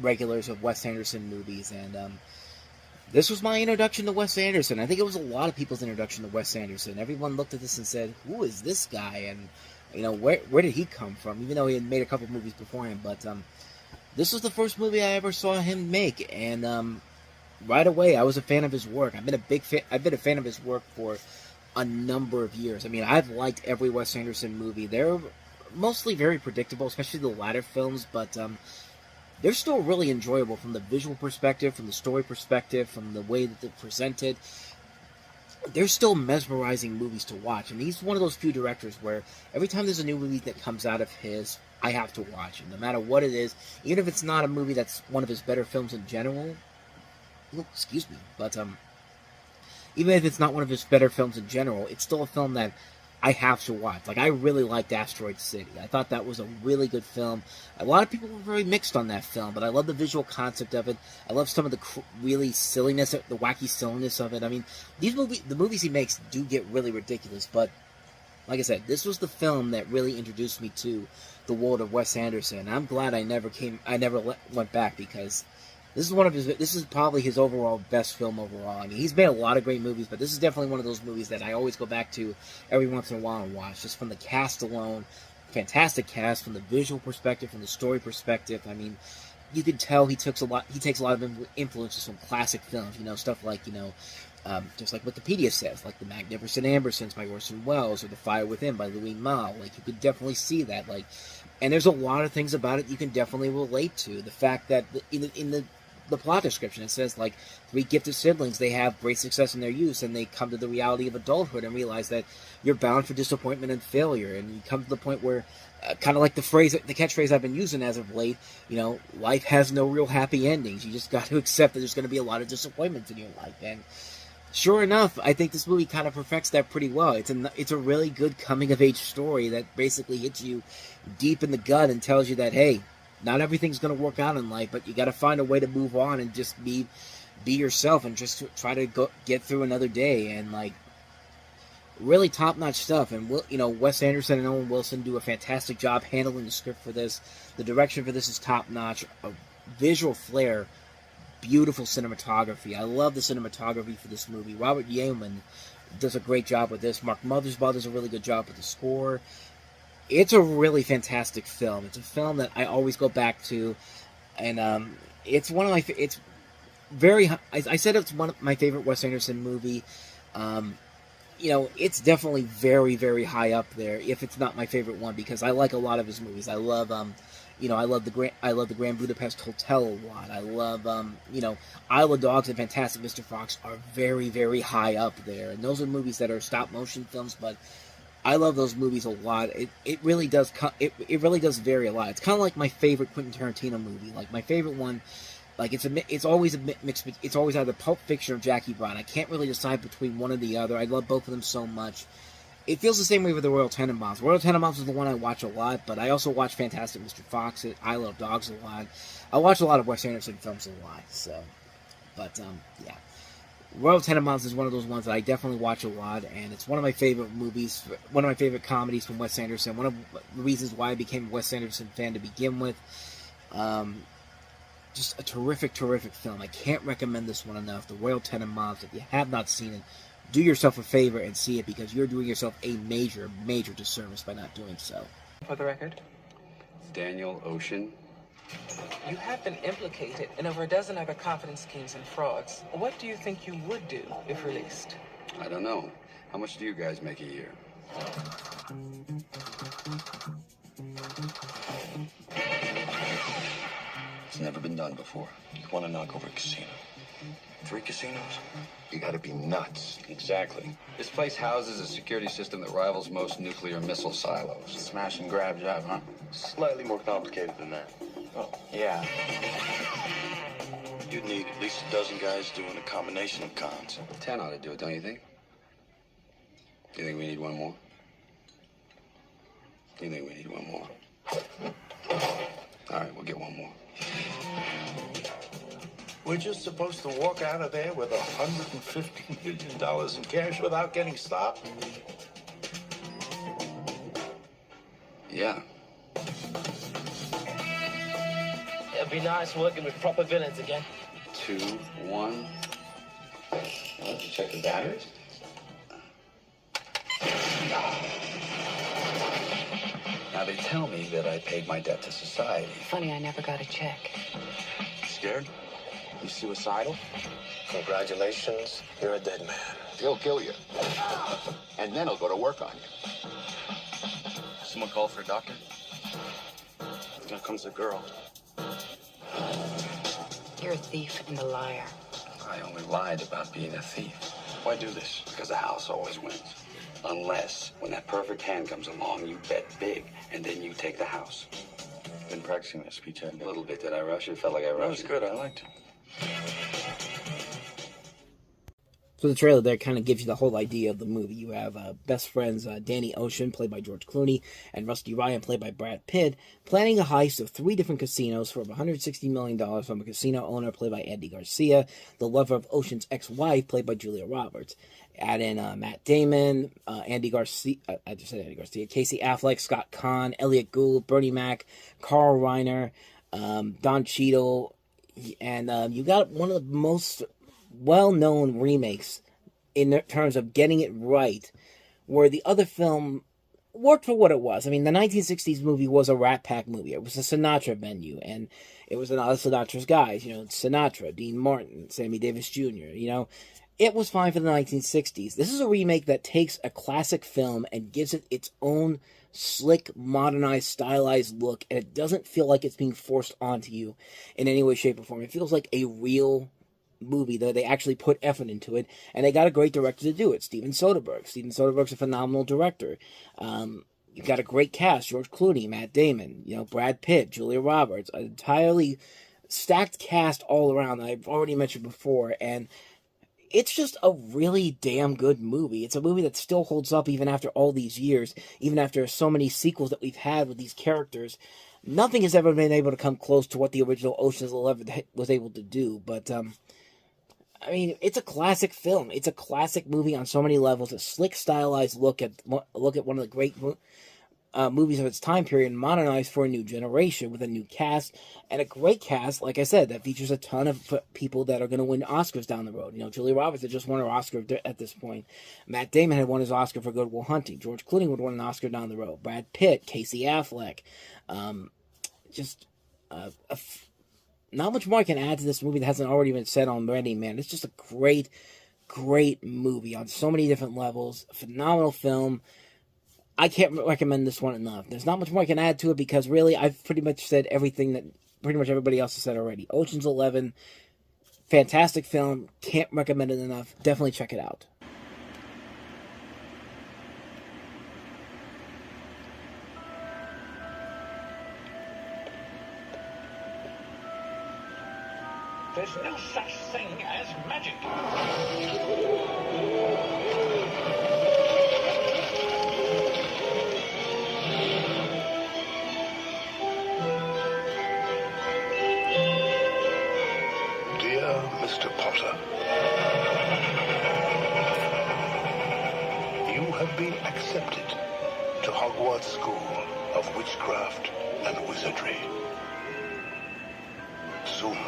regulars of Wes Anderson movies. And this was my introduction to Wes Anderson. I think it was a lot of people's introduction to Wes Anderson. Everyone looked at this and said, who is this guy? And, you know, where did he come from? Even though he had made a couple movies before him. But this was the first movie I ever saw him make. And right away, I was a fan of his work. I've been a fan of his work for a number of years. I mean, I've liked every Wes Anderson movie. They're mostly very predictable, especially the latter films, but they're still really enjoyable from the visual perspective, from the story perspective, from the way that they're presented. They're still mesmerizing movies to watch, and he's one of those few directors where every time there's a new movie that comes out of his, I have to watch it, no matter what it is, even if it's not a movie that's one of his better films in general. Excuse me, but even if it's not one of his better films in general, it's still a film that I have to watch. Like, I really liked Asteroid City. I thought that was a really good film. A lot of people were very mixed on that film, but I love the visual concept of it. I love some of the really silliness, the wacky silliness of it. I mean, the movies he makes do get really ridiculous, but like I said, this was the film that really introduced me to the world of Wes Anderson. I'm glad I never went back, because this is probably his overall best film overall. I mean, he's made a lot of great movies, but this is definitely one of those movies that I always go back to every once in a while and watch, just from the cast alone. Fantastic cast, from the visual perspective, from the story perspective. I mean, you could tell he takes a lot of influences from classic films, you know, stuff like, you know, just like Wikipedia says, like The Magnificent Ambersons by Orson Welles, or The Fire Within by Louis Malle. Like, you could definitely see that. Like, and there's a lot of things about it you can definitely relate to. The fact that in the plot description, it says, like, three gifted siblings, they have great success in their youth, and they come to the reality of adulthood and realize that you're bound for disappointment and failure, and you come to the point where, kind of like the catchphrase I've been using as of late, you know, life has no real happy endings. You just got to accept that there's going to be a lot of disappointments in your life, and sure enough, I think this movie kind of perfects that pretty well. It's a really good coming-of-age story that basically hits you deep in the gut and tells you that, hey, not everything's going to work out in life, but you got to find a way to move on and just be be yourself and just try to get through another day, and like really top-notch stuff. And Wes Anderson and Owen Wilson do a fantastic job handling the script for this. The direction for this is top-notch. A visual flair, beautiful cinematography. I love the cinematography for this movie. Robert Yeoman does a great job with this. Mark Mothersbaugh does a really good job with the score. It's a really fantastic film. It's a film that I always go back to, and it's one of my. It's very. I said it's one of my favorite Wes Anderson movie. It's definitely very, very high up there, if it's not my favorite one, because I like a lot of his movies. I love, I love the Grand Budapest Hotel a lot. I love, Isle of Dogs and Fantastic Mr. Fox are very, very high up there, and those are movies that are stop motion films, but I love those movies a lot. It really does. It really does vary a lot. It's kind of like my favorite Quentin Tarantino movie. Like my favorite one. Like it's always a mix. It's always either Pulp Fiction or Jackie Brown. I can't really decide between one or the other. I love both of them so much. It feels the same way with the Royal Tenenbaums. Royal Tenenbaums is the one I watch a lot, but I also watch Fantastic Mr. Fox, I Love Dogs a lot. I watch a lot of Wes Anderson films a lot. So, but yeah, Royal Tenenbaums is one of those ones that I definitely watch a lot, and it's one of my favorite movies, one of my favorite comedies from Wes Anderson. One of the reasons why I became a Wes Anderson fan to begin with. Just a terrific, terrific film. I can't recommend this one enough. The Royal Tenenbaums. If you have not seen it, do yourself a favor and see it, because you're doing yourself a major, major disservice by not doing so. For the record, Daniel Ocean. you have been implicated in over a dozen other confidence schemes and frauds. What do you think you would do if released? I don't know. How much do you guys make a year? It's never been done before. You want to knock over a casino. 3 casinos? You gotta be nuts. Exactly. This place houses a security system that rivals most nuclear missile silos. Smash and grab job, huh? Slightly more complicated than that. Oh, yeah. You'd need at least a dozen guys doing a combination of cons. 10 ought to do it, don't you think? Do you think we need one more? Do you think we need one more? All right, we'll get one more. We're just supposed to walk out of there with $150 million in cash without getting stopped? Yeah. It'd be nice working with proper villains again. 2, 1. Did you check the batteries? Now they tell me that I paid my debt to society. Funny, I never got a check. Scared? You suicidal? Congratulations, you're a dead man. He'll kill you. And then he'll go to work on you. Someone call for a doctor? Here comes the girl. You're a thief and a liar. I only lied about being a thief. Why do this? Because the house always wins. Unless, when that perfect hand comes along, you bet big, and then you take the house. Been practicing that speech, haven't you? A little bit. Did I rush it? Felt like I rushed it. That was good. I liked it. So the trailer there kind of gives you the whole idea of the movie. You have best friends Danny Ocean, played by George Clooney, and Rusty Ryan, played by Brad Pitt, planning a heist of 3 different casinos for over $160 million from a casino owner, played by Andy Garcia, the lover of Ocean's ex-wife, played by Julia Roberts. Add in Matt Damon, Andy Garcia, I just said Andy Garcia, Casey Affleck, Scott Conn, Elliot Gould, Bernie Mac, Carl Reiner, Don Cheadle, and you got one of the most well-known remakes in terms of getting it right, where the other film worked for what it was. I mean, the 1960s movie was a Rat Pack movie. It was a Sinatra venue, and it was another Sinatra's guys, Sinatra, Dean Martin, Sammy Davis Jr., It was fine for the 1960s. This is a remake that takes a classic film and gives it its own slick, modernized, stylized look, and it doesn't feel like it's being forced onto you in any way, shape, or form. It feels like a real movie that they actually put effort into it, and they got a great director to do it, Steven Soderbergh. Steven Soderbergh's a phenomenal director. You've got a great cast: George Clooney, Matt Damon, Brad Pitt, Julia Roberts, an entirely stacked cast all around that I've already mentioned before, and it's just a really damn good movie. It's a movie that still holds up even after all these years, even after so many sequels that we've had with these characters. Nothing has ever been able to come close to what the original Ocean's 11 was able to do, but I mean, it's a classic film. It's a classic movie on so many levels. A slick, stylized look at one of the great movies of its time period, modernized for a new generation with a new cast and a great cast. Like I said, that features a ton of people that are going to win Oscars down the road. You know, Julia Roberts had just won her Oscar at this point. Matt Damon had won his Oscar for Good Will Hunting. George Clooney would win an Oscar down the road. Brad Pitt, Casey Affleck. Not much more I can add to this movie that hasn't already been said already, man. It's just a great, great movie on so many different levels. A phenomenal film. I can't recommend this one enough. There's not much more I can add to it because really I've pretty much said everything that pretty much everybody else has said already. Ocean's 11, fantastic film. Can't recommend it enough. Definitely check it out. There's no such thing as magic. Dear Mr. Potter, you have been accepted to Hogwarts School of Witchcraft and Wizardry. Soon,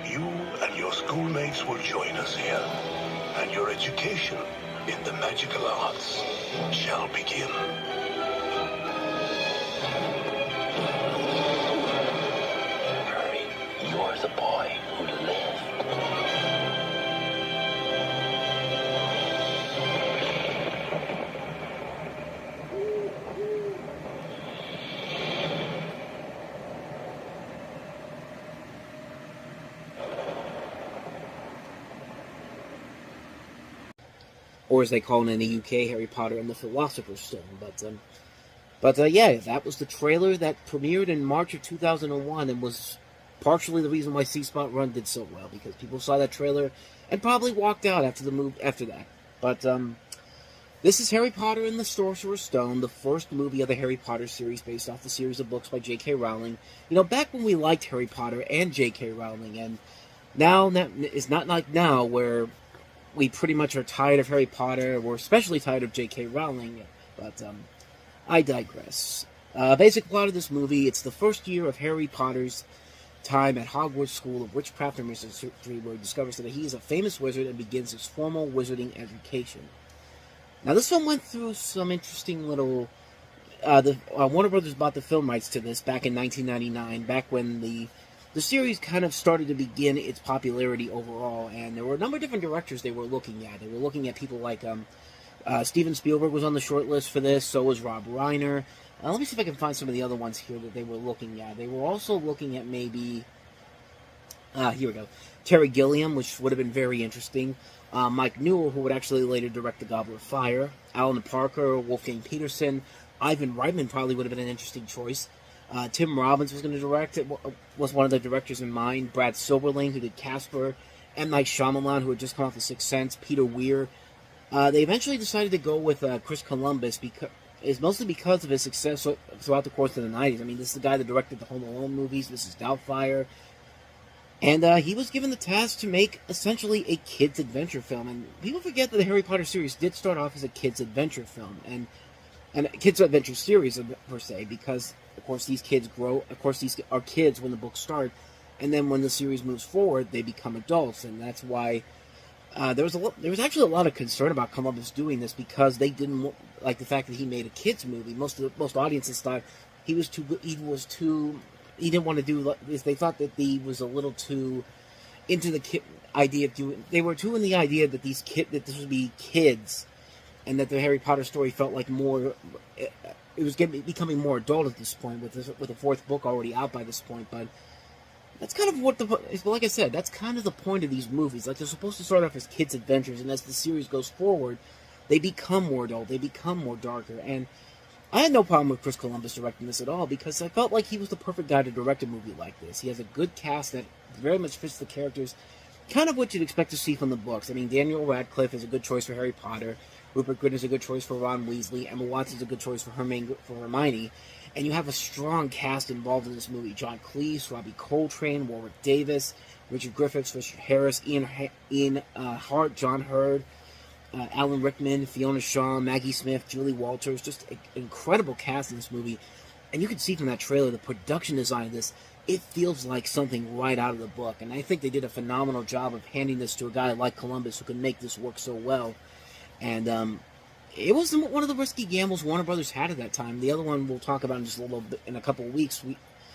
you and your schoolmates will join us here, and your education in the magical arts shall begin. Harry, you're the boy who lived. Or as they call it in the UK, Harry Potter and the Philosopher's Stone. But yeah, that was the trailer that premiered in March of 2001 and was partially the reason why C-Spot Run did so well, because people saw that trailer and probably walked out after the move after that. But this is Harry Potter and the Sorcerer's Stone, the first movie of the Harry Potter series based off the series of books by J.K. Rowling. You know, back when we liked Harry Potter and J.K. Rowling, and now it's not like now where we pretty much are tired of Harry Potter. We're especially tired of J.K. Rowling, but I digress. Basic plot of this movie, it's the first year of Harry Potter's time at Hogwarts School of Witchcraft and Wizardry, where he discovers that he is a famous wizard and begins his formal wizarding education. Now, this film went through some interesting little... Warner Brothers bought the film rights to this back in 1999, back when the series kind of started to begin its popularity overall, and there were a number of different directors they were looking at. They were looking at people like Steven Spielberg was on the short list for this, so was Rob Reiner. Let me see if I can find some of the other ones here that they were looking at. They were also looking at maybe... here we go. Terry Gilliam, which would have been very interesting. Mike Newell, who would actually later direct The Goblet of Fire. Alan Parker, Wolfgang Peterson. Ivan Reitman probably would have been an interesting choice. Tim Robbins was going to direct it, was one of the directors in mind. Brad Silberling, who did Casper. M. Night Shyamalan, who had just come off The Sixth Sense. Peter Weir. They eventually decided to go with Chris Columbus, mostly because of his success throughout the course of the 90s. I mean, this is the guy that directed the Home Alone movies, Mrs. Doubtfire. And he was given the task to make, essentially, a kid's adventure film. And people forget that the Harry Potter series did start off as a kid's adventure film. And a kid's adventure series, per se, because... Of course, these kids grow. Of course, these are kids when the books start, and then when the series moves forward, they become adults, and that's why there was actually a lot of concern about Columbus doing this because they didn't like the fact that he made a kids movie. Most audiences thought he was too. He didn't want to do this. They thought that he was a little too into the kid idea of doing. They were too in the idea that this would be kids, and that the Harry Potter story felt like more. It was becoming more adult at this point, with the fourth book already out by this point. But that's kind of like I said, that's kind of the point of these movies. Like, they're supposed to start off as kids' adventures, and as the series goes forward, they become more adult, they become more darker. And I had no problem with Chris Columbus directing this at all, because I felt like he was the perfect guy to direct a movie like this. He has a good cast that very much fits the characters, kind of what you'd expect to see from the books. I mean, Daniel Radcliffe is a good choice for Harry Potter. Rupert Grint is a good choice for Ron Weasley. Emma Watson is a good choice for Hermione. And you have a strong cast involved in this movie. John Cleese, Robbie Coltrane, Warwick Davis, Richard Griffiths, Richard Harris, Ian Hart, John Hurd, Alan Rickman, Fiona Shaw, Maggie Smith, Julie Walters. Just an incredible cast in this movie. And you can see from that trailer, the production design of this, it feels like something right out of the book. And I think they did a phenomenal job of handing this to a guy like Columbus who could make this work so well. And it was one of the risky gambles Warner Brothers had at that time. The other one we'll talk about in just a little bit, in a couple of weeks,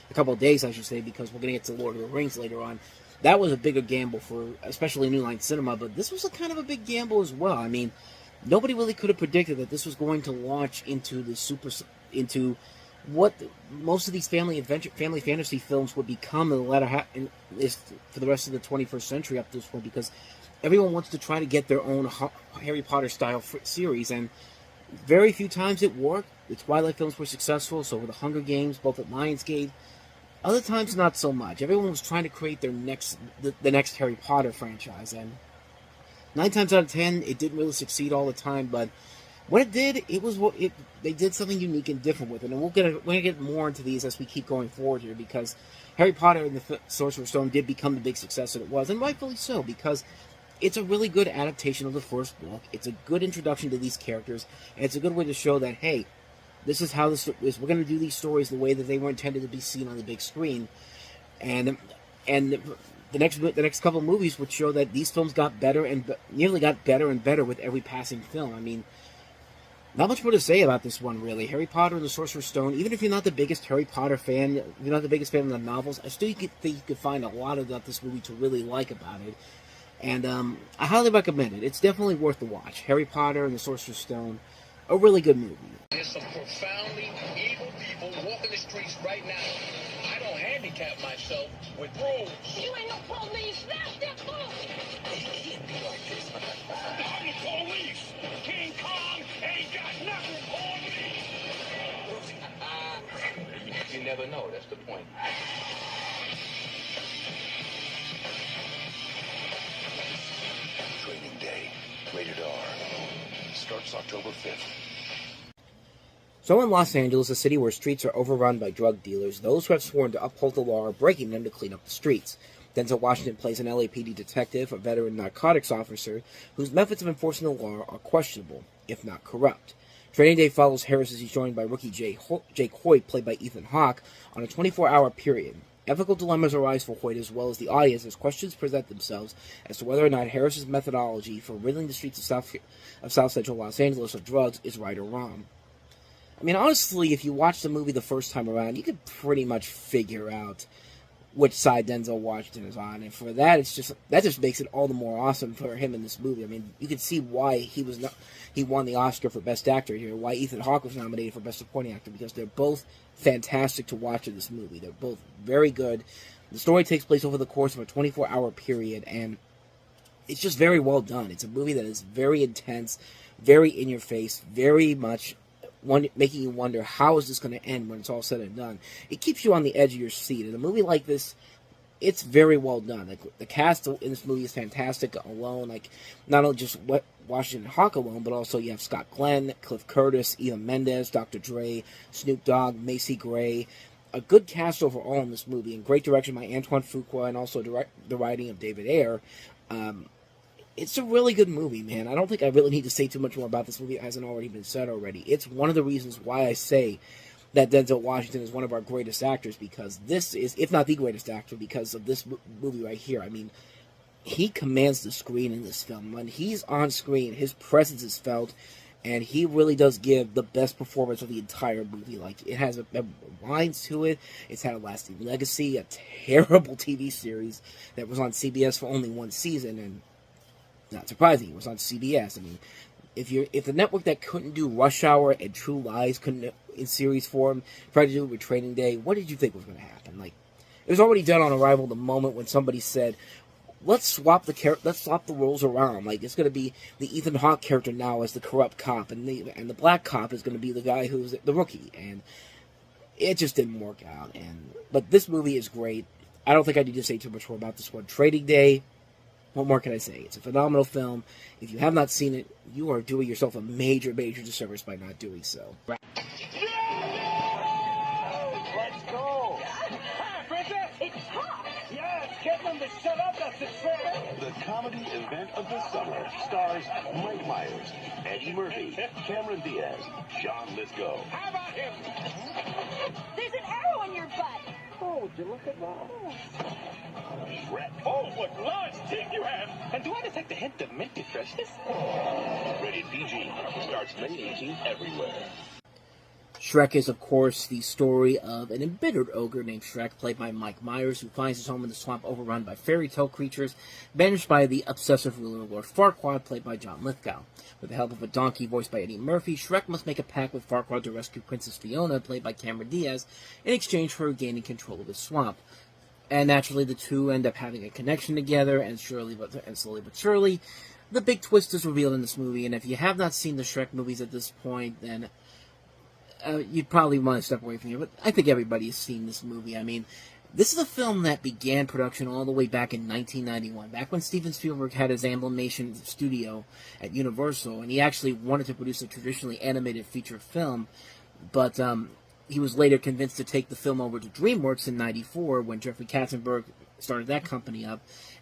a couple of days, I should say, because we're going to get to Lord of the Rings later on. That was a bigger gamble for, especially New Line Cinema, but this was a kind of a big gamble as well. I mean, nobody really could have predicted that this was going to launch into into what most of these family fantasy films would become in the latter half, for the rest of the 21st century up to this point, because everyone wants to try to get their own Harry Potter style series, and very few times it worked. The Twilight films were successful, so were the Hunger Games, both at Lionsgate. Other times, not so much. Everyone was trying to create their the next Harry Potter franchise, and 9 times out of 10, it didn't really succeed all the time. But when it did, they did something unique and different with it. And we're gonna get more into these as we keep going forward here, because Harry Potter and the Sorcerer's Stone did become the big success that it was, and rightfully so, because it's a really good adaptation of the first book. It's a good introduction to these characters, and it's a good way to show that, hey, this is how this is. We're going to do these stories the way that they were intended to be seen on the big screen, and the next couple of movies would show that these films got better and nearly got better and better with every passing film. I mean, not much more to say about this one, really. Harry Potter and the Sorcerer's Stone. Even if you're not the biggest Harry Potter fan, if you're not the biggest fan of the novels, I still think you could find a lot about this movie to really like about it. And I highly recommend it. It's definitely worth the watch. Harry Potter and the Sorcerer's Stone, a really good movie. There's some profoundly evil people walking the streets right now. I don't handicap myself with rules. You ain't no police. Smash that book. It can't be like this. I'm the police. King Kong ain't got nothing on me. You never know. That's the point. Training Day. Rated R. Starts October 5th. So in Los Angeles, a city where streets are overrun by drug dealers, those who have sworn to uphold the law are breaking them to clean up the streets. Denzel Washington plays an LAPD detective, a veteran narcotics officer, whose methods of enforcing the law are questionable, if not corrupt. Training Day follows Harris as he's joined by rookie Jake Hoyt, played by Ethan Hawke, on a 24-hour period. Ethical dilemmas arise for Hoyt as well as the audience as questions present themselves as to whether or not Harris's methodology for ridding the streets of South Central Los Angeles of drugs is right or wrong. I mean, honestly, if you watch the movie the first time around, you could pretty much figure out which side Denzel Washington is on, and for that, that just makes it all the more awesome for him in this movie. I mean, you can see why he won the Oscar for Best Actor here, why Ethan Hawke was nominated for Best Supporting Actor, because they're both fantastic to watch in this movie. They're both very good. The story takes place over the course of a 24-hour period, and it's just very well done. It's a movie that is very intense, very in your face, very much making you wonder, how is this going to end when it's all said and done? It keeps you on the edge of your seat. In a movie like this, it's very well done. Like, the cast in this movie is fantastic alone. Like, not only just Washington Hawke alone, but also you have Scott Glenn, Cliff Curtis, Eva Mendes, Dr. Dre, Snoop Dogg, Macy Gray. A good cast overall in this movie, and great direction by Antoine Fuqua, and also the writing of David Ayer. It's a really good movie, man. I don't think I really need to say too much more about this movie. It hasn't already been said already. It's one of the reasons why I say that Denzel Washington is one of our greatest actors, because this is, if not the greatest actor, because of this movie right here. I mean, he commands the screen in this film. When he's on screen, his presence is felt, and he really does give the best performance of the entire movie. Like, it has lines to it. It's had a lasting legacy, a terrible TV series that was on CBS for only one season, and not surprising, it was on CBS. I mean, if the network that couldn't do Rush Hour and True Lies couldn't, in series form, tried to do it with Training Day, what did you think was going to happen? Like, it was already done on arrival the moment when somebody said, let's swap the roles around. Like, it's going to be the Ethan Hawke character now as the corrupt cop, and the black cop is going to be the guy who's the rookie, and it just didn't work out. But this movie is great. I don't think I need to say too much more about this one. Training Day, what more can I say? It's a phenomenal film. If you have not seen it, you are doing yourself a major, major disservice by not doing so. Get them to shut up, that's it, Shrek. The comedy event of the summer stars Mike Myers, Eddie Murphy, Cameron Diaz, John Lithgow. How about him? There's an arrow in your butt. Oh, would you look at that? Shrek. Oh, what large teeth you have! And do I detect a hint of minty freshness? Rated PG. Starts May 18th everywhere. Shrek is, of course, the story of an embittered ogre named Shrek, played by Mike Myers, who finds his home in the swamp overrun by fairy tale creatures, banished by the obsessive ruler Lord Farquaad, played by John Lithgow. With the help of a donkey voiced by Eddie Murphy, Shrek must make a pact with Farquaad to rescue Princess Fiona, played by Cameron Diaz, in exchange for gaining control of his swamp. And naturally, the two end up having a connection together, and slowly but surely, the big twist is revealed in this movie. And if you have not seen the Shrek movies at this point, then you'd probably want to step away from here. But I think everybody has seen this movie. I mean, this is a film that began production all the way back in 1991, back when Steven Spielberg had his animation studio at Universal, and he actually wanted to produce a traditionally animated feature film, but he was later convinced to take the film over to DreamWorks in '94 when Jeffrey Katzenberg started that company up.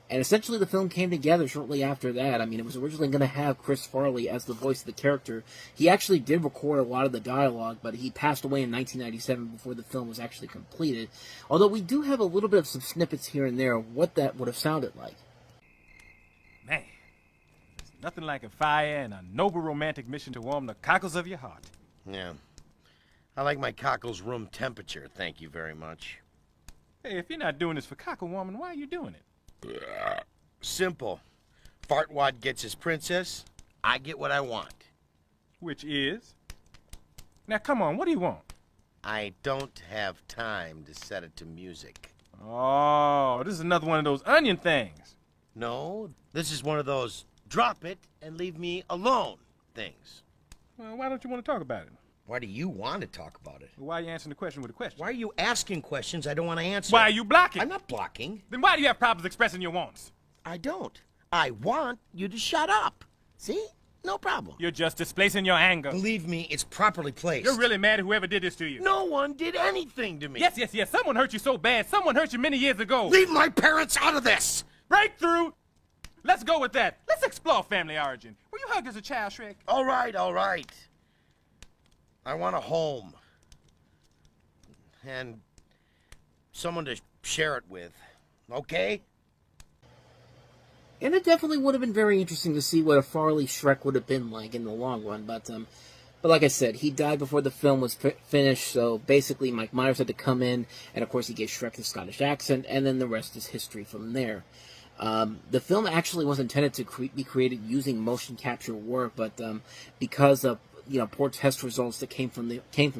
And essentially the film came together shortly after that. I mean, it was originally going to have Chris Farley as the voice of the character. He actually did record a lot of the dialogue, but he passed away in 1997 before the film was actually completed. Although we do have a little bit of some snippets here and there of what that would have sounded like. Man, there's nothing like a fire and a noble romantic mission to warm the cockles of your heart. Yeah. I like my cockles room temperature, thank you very much. Hey, if you're not doing this for cockle warming, why are you doing it? Simple. Fartwad gets his princess, I get what I want. Which is? Now, come on, what do you want? I don't have time to set it to music. Oh, this is another one of those onion things. No, this is one of those drop it and leave me alone things. Well, why don't you want to talk about it? Why do you want to talk about it? Well, why are you answering the question with a question? Why are you asking questions I don't want to answer? Why are you blocking? I'm not blocking. Then why do you have problems expressing your wants? I don't. I want you to shut up. See? No problem. You're just displacing your anger. Believe me, it's properly placed. You're really mad at whoever did this to you. No one did anything to me. Yes. Someone hurt you so bad. Someone hurt you many years ago. Leave my parents out of this! Breakthrough! Let's go with that. Let's explore family origin. Were you hugged as a child, Shrek? All right. I want a home. And someone to share it with. Okay? And it definitely would have been very interesting to see what a Farley Shrek would have been like in the long run. But like I said, he died before the film was finished, so basically Mike Myers had to come in, and of course he gave Shrek the Scottish accent, and then the rest is history from there. The film actually was intended to be created using motion capture work, but because of poor test results that came from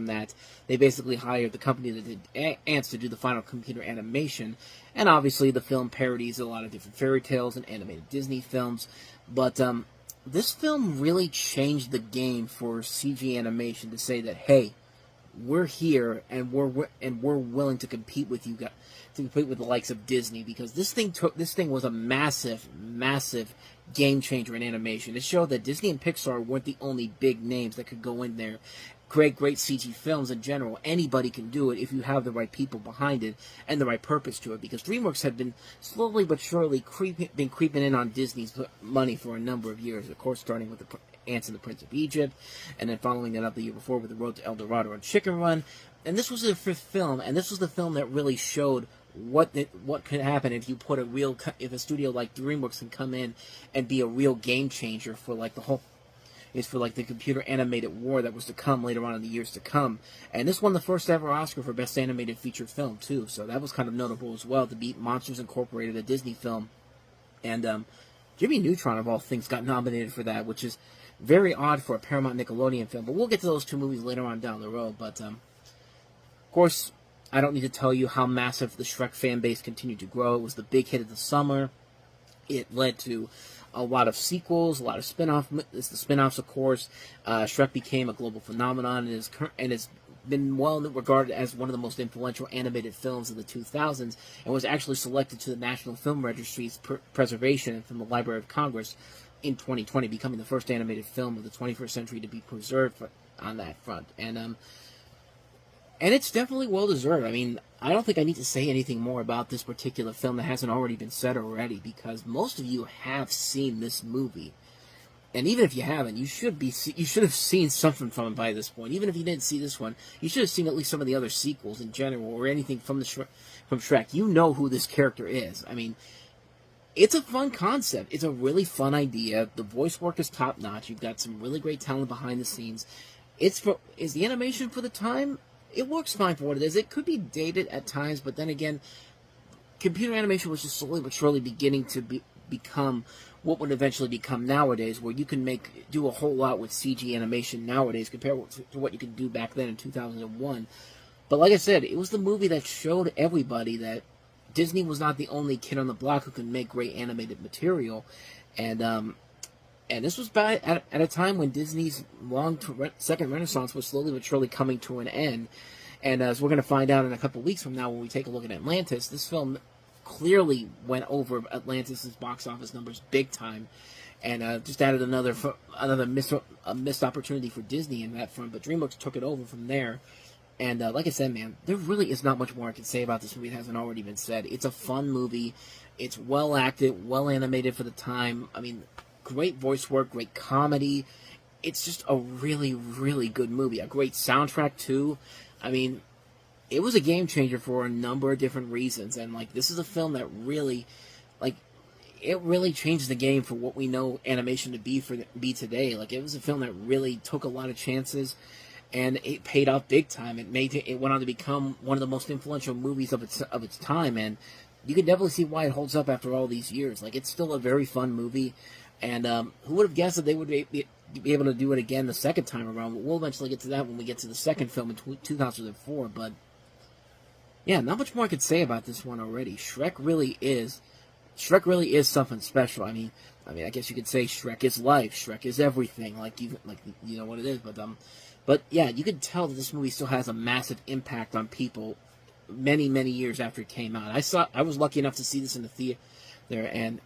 that, they basically hired the company that did Ants to do the final computer animation. And obviously the film parodies a lot of different fairy tales and animated Disney films, but this film really changed the game for CG animation to say that, hey, we're here and we're willing to compete with you guys, to compete with the likes of Disney, because this thing was a massive game changer in animation. It showed that Disney and Pixar weren't the only big names that could go in there, create great CG films in general. Anybody can do it if you have the right people behind it and the right purpose to it, because DreamWorks had been slowly but surely creeping in on Disney's money for a number of years, of course starting with the Ants and the Prince of Egypt, and then following that up the year before with The Road to El Dorado and Chicken Run. And this was their fifth film, and this was the film that really showed what could happen if you put if a studio like DreamWorks can come in and be a real game changer for the computer animated war that was to come later on in the years to come. And this won the first ever Oscar for Best Animated Feature Film too, so that was kind of notable as well, to beat Monsters Incorporated, a Disney film. And Jimmy Neutron of all things got nominated for that, which is very odd for a Paramount Nickelodeon film, but we'll get to those two movies later on down the road. But of course, I don't need to tell you how massive the Shrek fan base continued to grow. It was the big hit of the summer. It led to a lot of sequels, a lot of spin-offs, of course. Shrek became a global phenomenon and has been well regarded as one of the most influential animated films of the 2000s, and was actually selected to the National Film Registry's preservation from the Library of Congress in 2020, becoming the first animated film of the 21st century to be preserved on that front. And And it's definitely well-deserved. I mean, I don't think I need to say anything more about this particular film that hasn't already been said already, because most of you have seen this movie. And even if you haven't, you should have seen something from it by this point. Even if you didn't see this one, you should have seen at least some of the other sequels in general, or anything from from Shrek. You know who this character is. I mean, it's a fun concept. It's a really fun idea. The voice work is top-notch. You've got some really great talent behind the scenes. Is the animation for the time? It works fine for what it is. It could be dated at times, but then again, computer animation was just slowly but surely beginning to become what would eventually become nowadays, where you can do a whole lot with CG animation nowadays compared to what you could do back then in 2001. But like I said, it was the movie that showed everybody that Disney was not the only kid on the block who could make great animated material, and this was at a time when Disney's second renaissance was slowly but surely coming to an end. And as we're going to find out in a couple weeks from now when we take a look at Atlantis, this film clearly went over Atlantis' box office numbers big time, and just added another missed opportunity for Disney in that front. But DreamWorks took it over from there. And like I said, man, there really is not much more I can say about this movie that hasn't already been said. It's a fun movie. It's well acted, well animated for the time. I mean, great voice work, great comedy. It's just a really, really good movie. A great soundtrack, too. I mean, it was a game changer for a number of different reasons. And, like, this is a film that really, like, it really changed the game for what we know animation to be today. Like, it was a film that really took a lot of chances, and it paid off big time. It went on to become one of the most influential movies of its time, and you can definitely see why it holds up after all these years. Like, it's still a very fun movie, and who would have guessed that they would be able to do it again the second time around? But we'll eventually get to that when we get to the second film in 2004. But yeah, not much more I could say about this one already. Shrek really is something special. I mean, I guess you could say Shrek is life. Shrek is everything. Like you know what it is. But yeah, you can tell that this movie still has a massive impact on people many, many years after it came out. I was lucky enough to see this in the theater there, and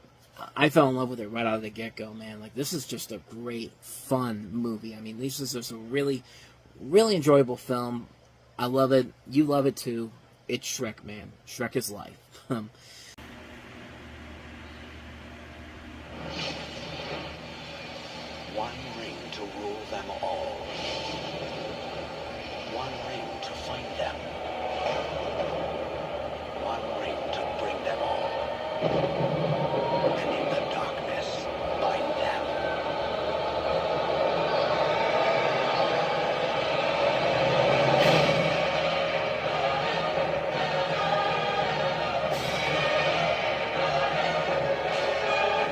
I fell in love with it right out of the get-go, man. Like, this is just a great, fun movie. I mean, this is just a really, really enjoyable film. I love it. You love it, too. It's Shrek, man. Shrek is life. One ring to rule them all. One ring to find them. One ring to bring them all. And in the darkness, bind them.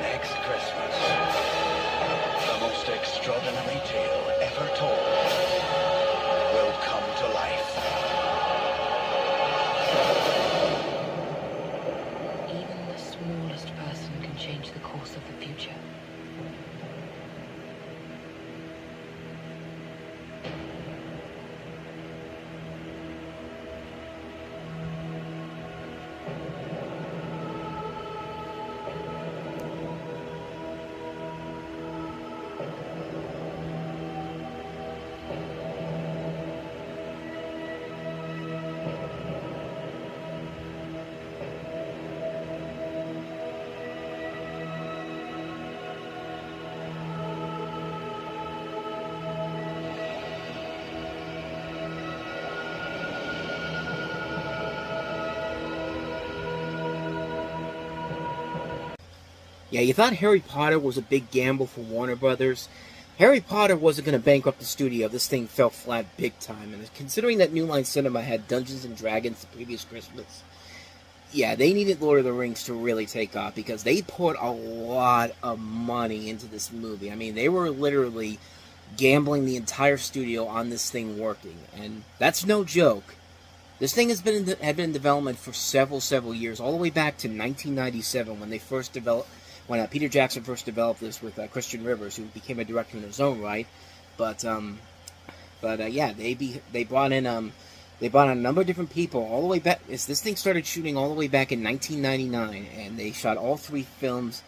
Next Christmas, the most extraordinary tale ever told will come to life. Even the smallest person can change the course of the future. Yeah, you thought Harry Potter was a big gamble for Warner Brothers. Harry Potter wasn't going to bankrupt the studio. This thing fell flat big time. And considering that New Line Cinema had Dungeons & Dragons the previous Christmas, yeah, they needed Lord of the Rings to really take off because they put a lot of money into this movie. I mean, they were literally gambling the entire studio on this thing working. And that's no joke. This thing had been in development for several years, all the way back to 1997 when they first developed. When Peter Jackson first developed this with Christian Rivers, who became a director in his own right, yeah, they brought in a number of different people all the way back. This thing started shooting all the way back in 1999, and they shot all 3 films.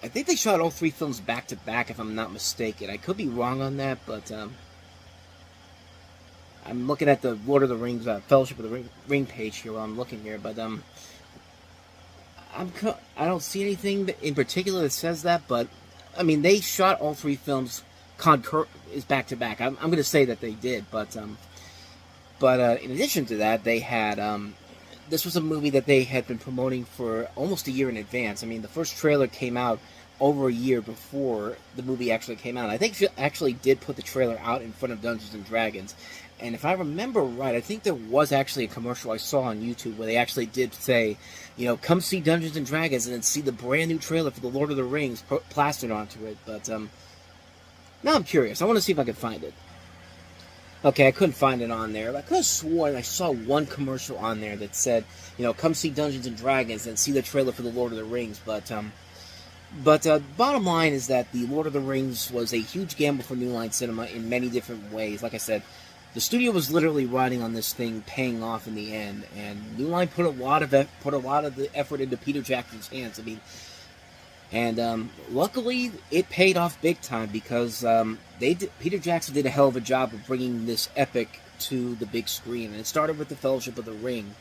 I think they shot all 3 films back to back, if I'm not mistaken. I could be wrong on that, but I'm looking at the Lord of the Rings Fellowship of the Ring page here while I'm looking here, but I don't see anything in particular that says that. But I mean, they shot all 3 films back to back. I'm going to say that they did, but in addition to that, they had this was a movie that they had been promoting for almost a year in advance. I mean, the first trailer came out over a year before the movie actually came out. I think she actually did put the trailer out in front of Dungeons & Dragons. And if I remember right, I think there was actually a commercial I saw on YouTube where they actually did say, you know, come see Dungeons & Dragons and then see the brand new trailer for the Lord of the Rings plastered onto it. But now I'm curious. I want to see if I can find it. Okay, I couldn't find it on there. I could have sworn I saw one commercial on there that said, you know, come see Dungeons & Dragons and see the trailer for the Lord of the Rings. But bottom line is that the Lord of the Rings was a huge gamble for New Line Cinema in many different ways. Like I said, the studio was literally riding on this thing, paying off in the end, and New Line put a lot of the effort into Peter Jackson's hands. I mean, and luckily it paid off big time because Peter Jackson did a hell of a job of bringing this epic to the big screen, and it started with the Fellowship of the Ring.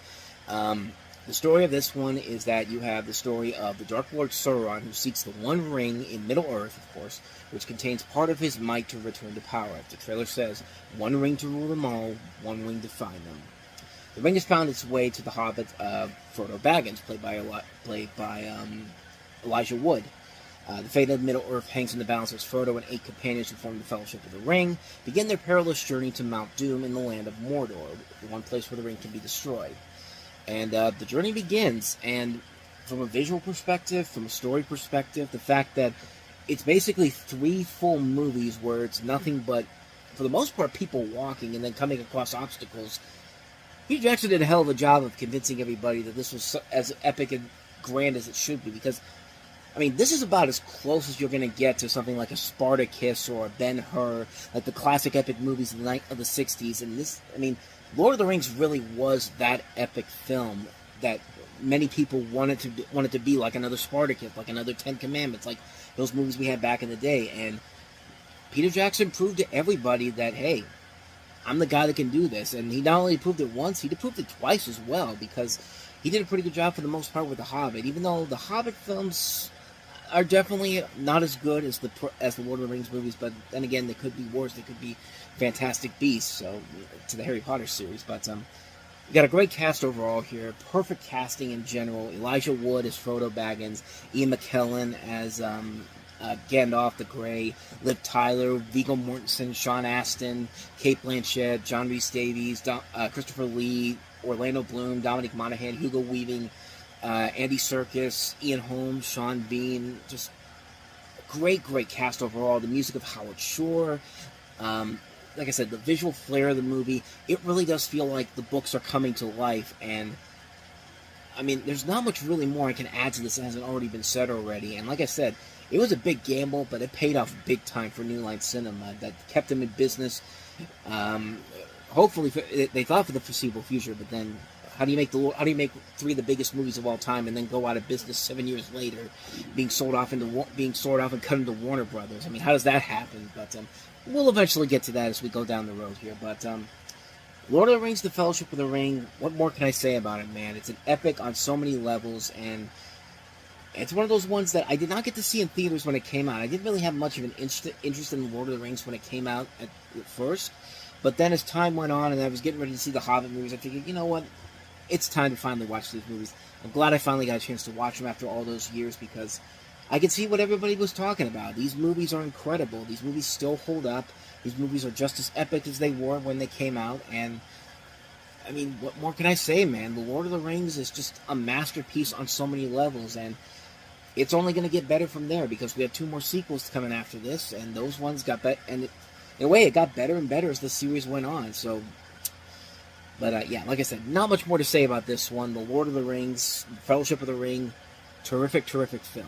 The story of this one is that you have the story of the Dark Lord Sauron, who seeks the One Ring in Middle-earth, of course, which contains part of his might to return to power. As the trailer says, one ring to rule them all, one ring to find them. The ring has found its way to the Hobbit, Frodo Baggins, played by Elijah Wood. The fate of Middle-earth hangs in the balance as Frodo and 8 companions who form the Fellowship of the Ring begin their perilous journey to Mount Doom in the land of Mordor, the one place where the ring can be destroyed. And the journey begins, and from a visual perspective, from a story perspective, the fact that it's basically 3 full movies where it's nothing but, for the most part, people walking and then coming across obstacles. Peter Jackson did a hell of a job of convincing everybody that this was as epic and grand as it should be, because, I mean, this is about as close as you're going to get to something like a Spartacus or a Ben-Hur, like the classic epic movies of the 60s, and this, I mean, Lord of the Rings really was that epic film that many people wanted to be like another Spartacus, like another 10 Commandments, like those movies we had back in the day. And Peter Jackson proved to everybody that, hey, I'm the guy that can do this. And he not only proved it once, he proved it twice as well, because he did a pretty good job for the most part with The Hobbit, even though the Hobbit films are definitely not as good as the Lord of the Rings movies, but then again, they could be worse. They could be Fantastic Beasts, so to the Harry Potter series. But you got a great cast overall here, perfect casting in general. Elijah Wood as Frodo Baggins, Ian McKellen as Gandalf the Grey, Liv Tyler, Viggo Mortensen, Sean Astin, Cate Blanchett, John Rhys Davies, Christopher Lee, Orlando Bloom, Dominic Monaghan, Hugo Weaving, Andy Serkis, Ian Holmes, Sean Bean. Just great cast overall. The music of Howard Shore. Like I said, the visual flair of the movie, it really does feel like the books are coming to life. And, I mean, there's not much really more I can add to this that hasn't already been said already. And like I said, it was a big gamble, but it paid off big time for New Line Cinema. That kept them in business. Hopefully, they thought for the foreseeable future, but then how do you make 3 of the biggest movies of all time and then go out of business 7 years later, being sold off and cut into Warner Brothers? I mean, how does that happen? But we'll eventually get to that as we go down the road here. But Lord of the Rings, The Fellowship of the Ring, what more can I say about it, man? It's an epic on so many levels, and it's one of those ones that I did not get to see in theaters when it came out. I didn't really have much of an interest in Lord of the Rings when it came out at first. But then as time went on and I was getting ready to see the Hobbit movies, I figured, you know what? It's time to finally watch these movies. I'm glad I finally got a chance to watch them after all those years, because I could see what everybody was talking about. These movies are incredible. These movies still hold up. These movies are just as epic as they were when they came out. And, I mean, what more can I say, man? The Lord of the Rings is just a masterpiece on so many levels. And it's only going to get better from there, because we have 2 more sequels coming after this. And those ones got better. And in a way, it got better and better as the series went on. So, but yeah, like I said, not much more to say about this one. The Lord of the Rings, Fellowship of the Ring, terrific film.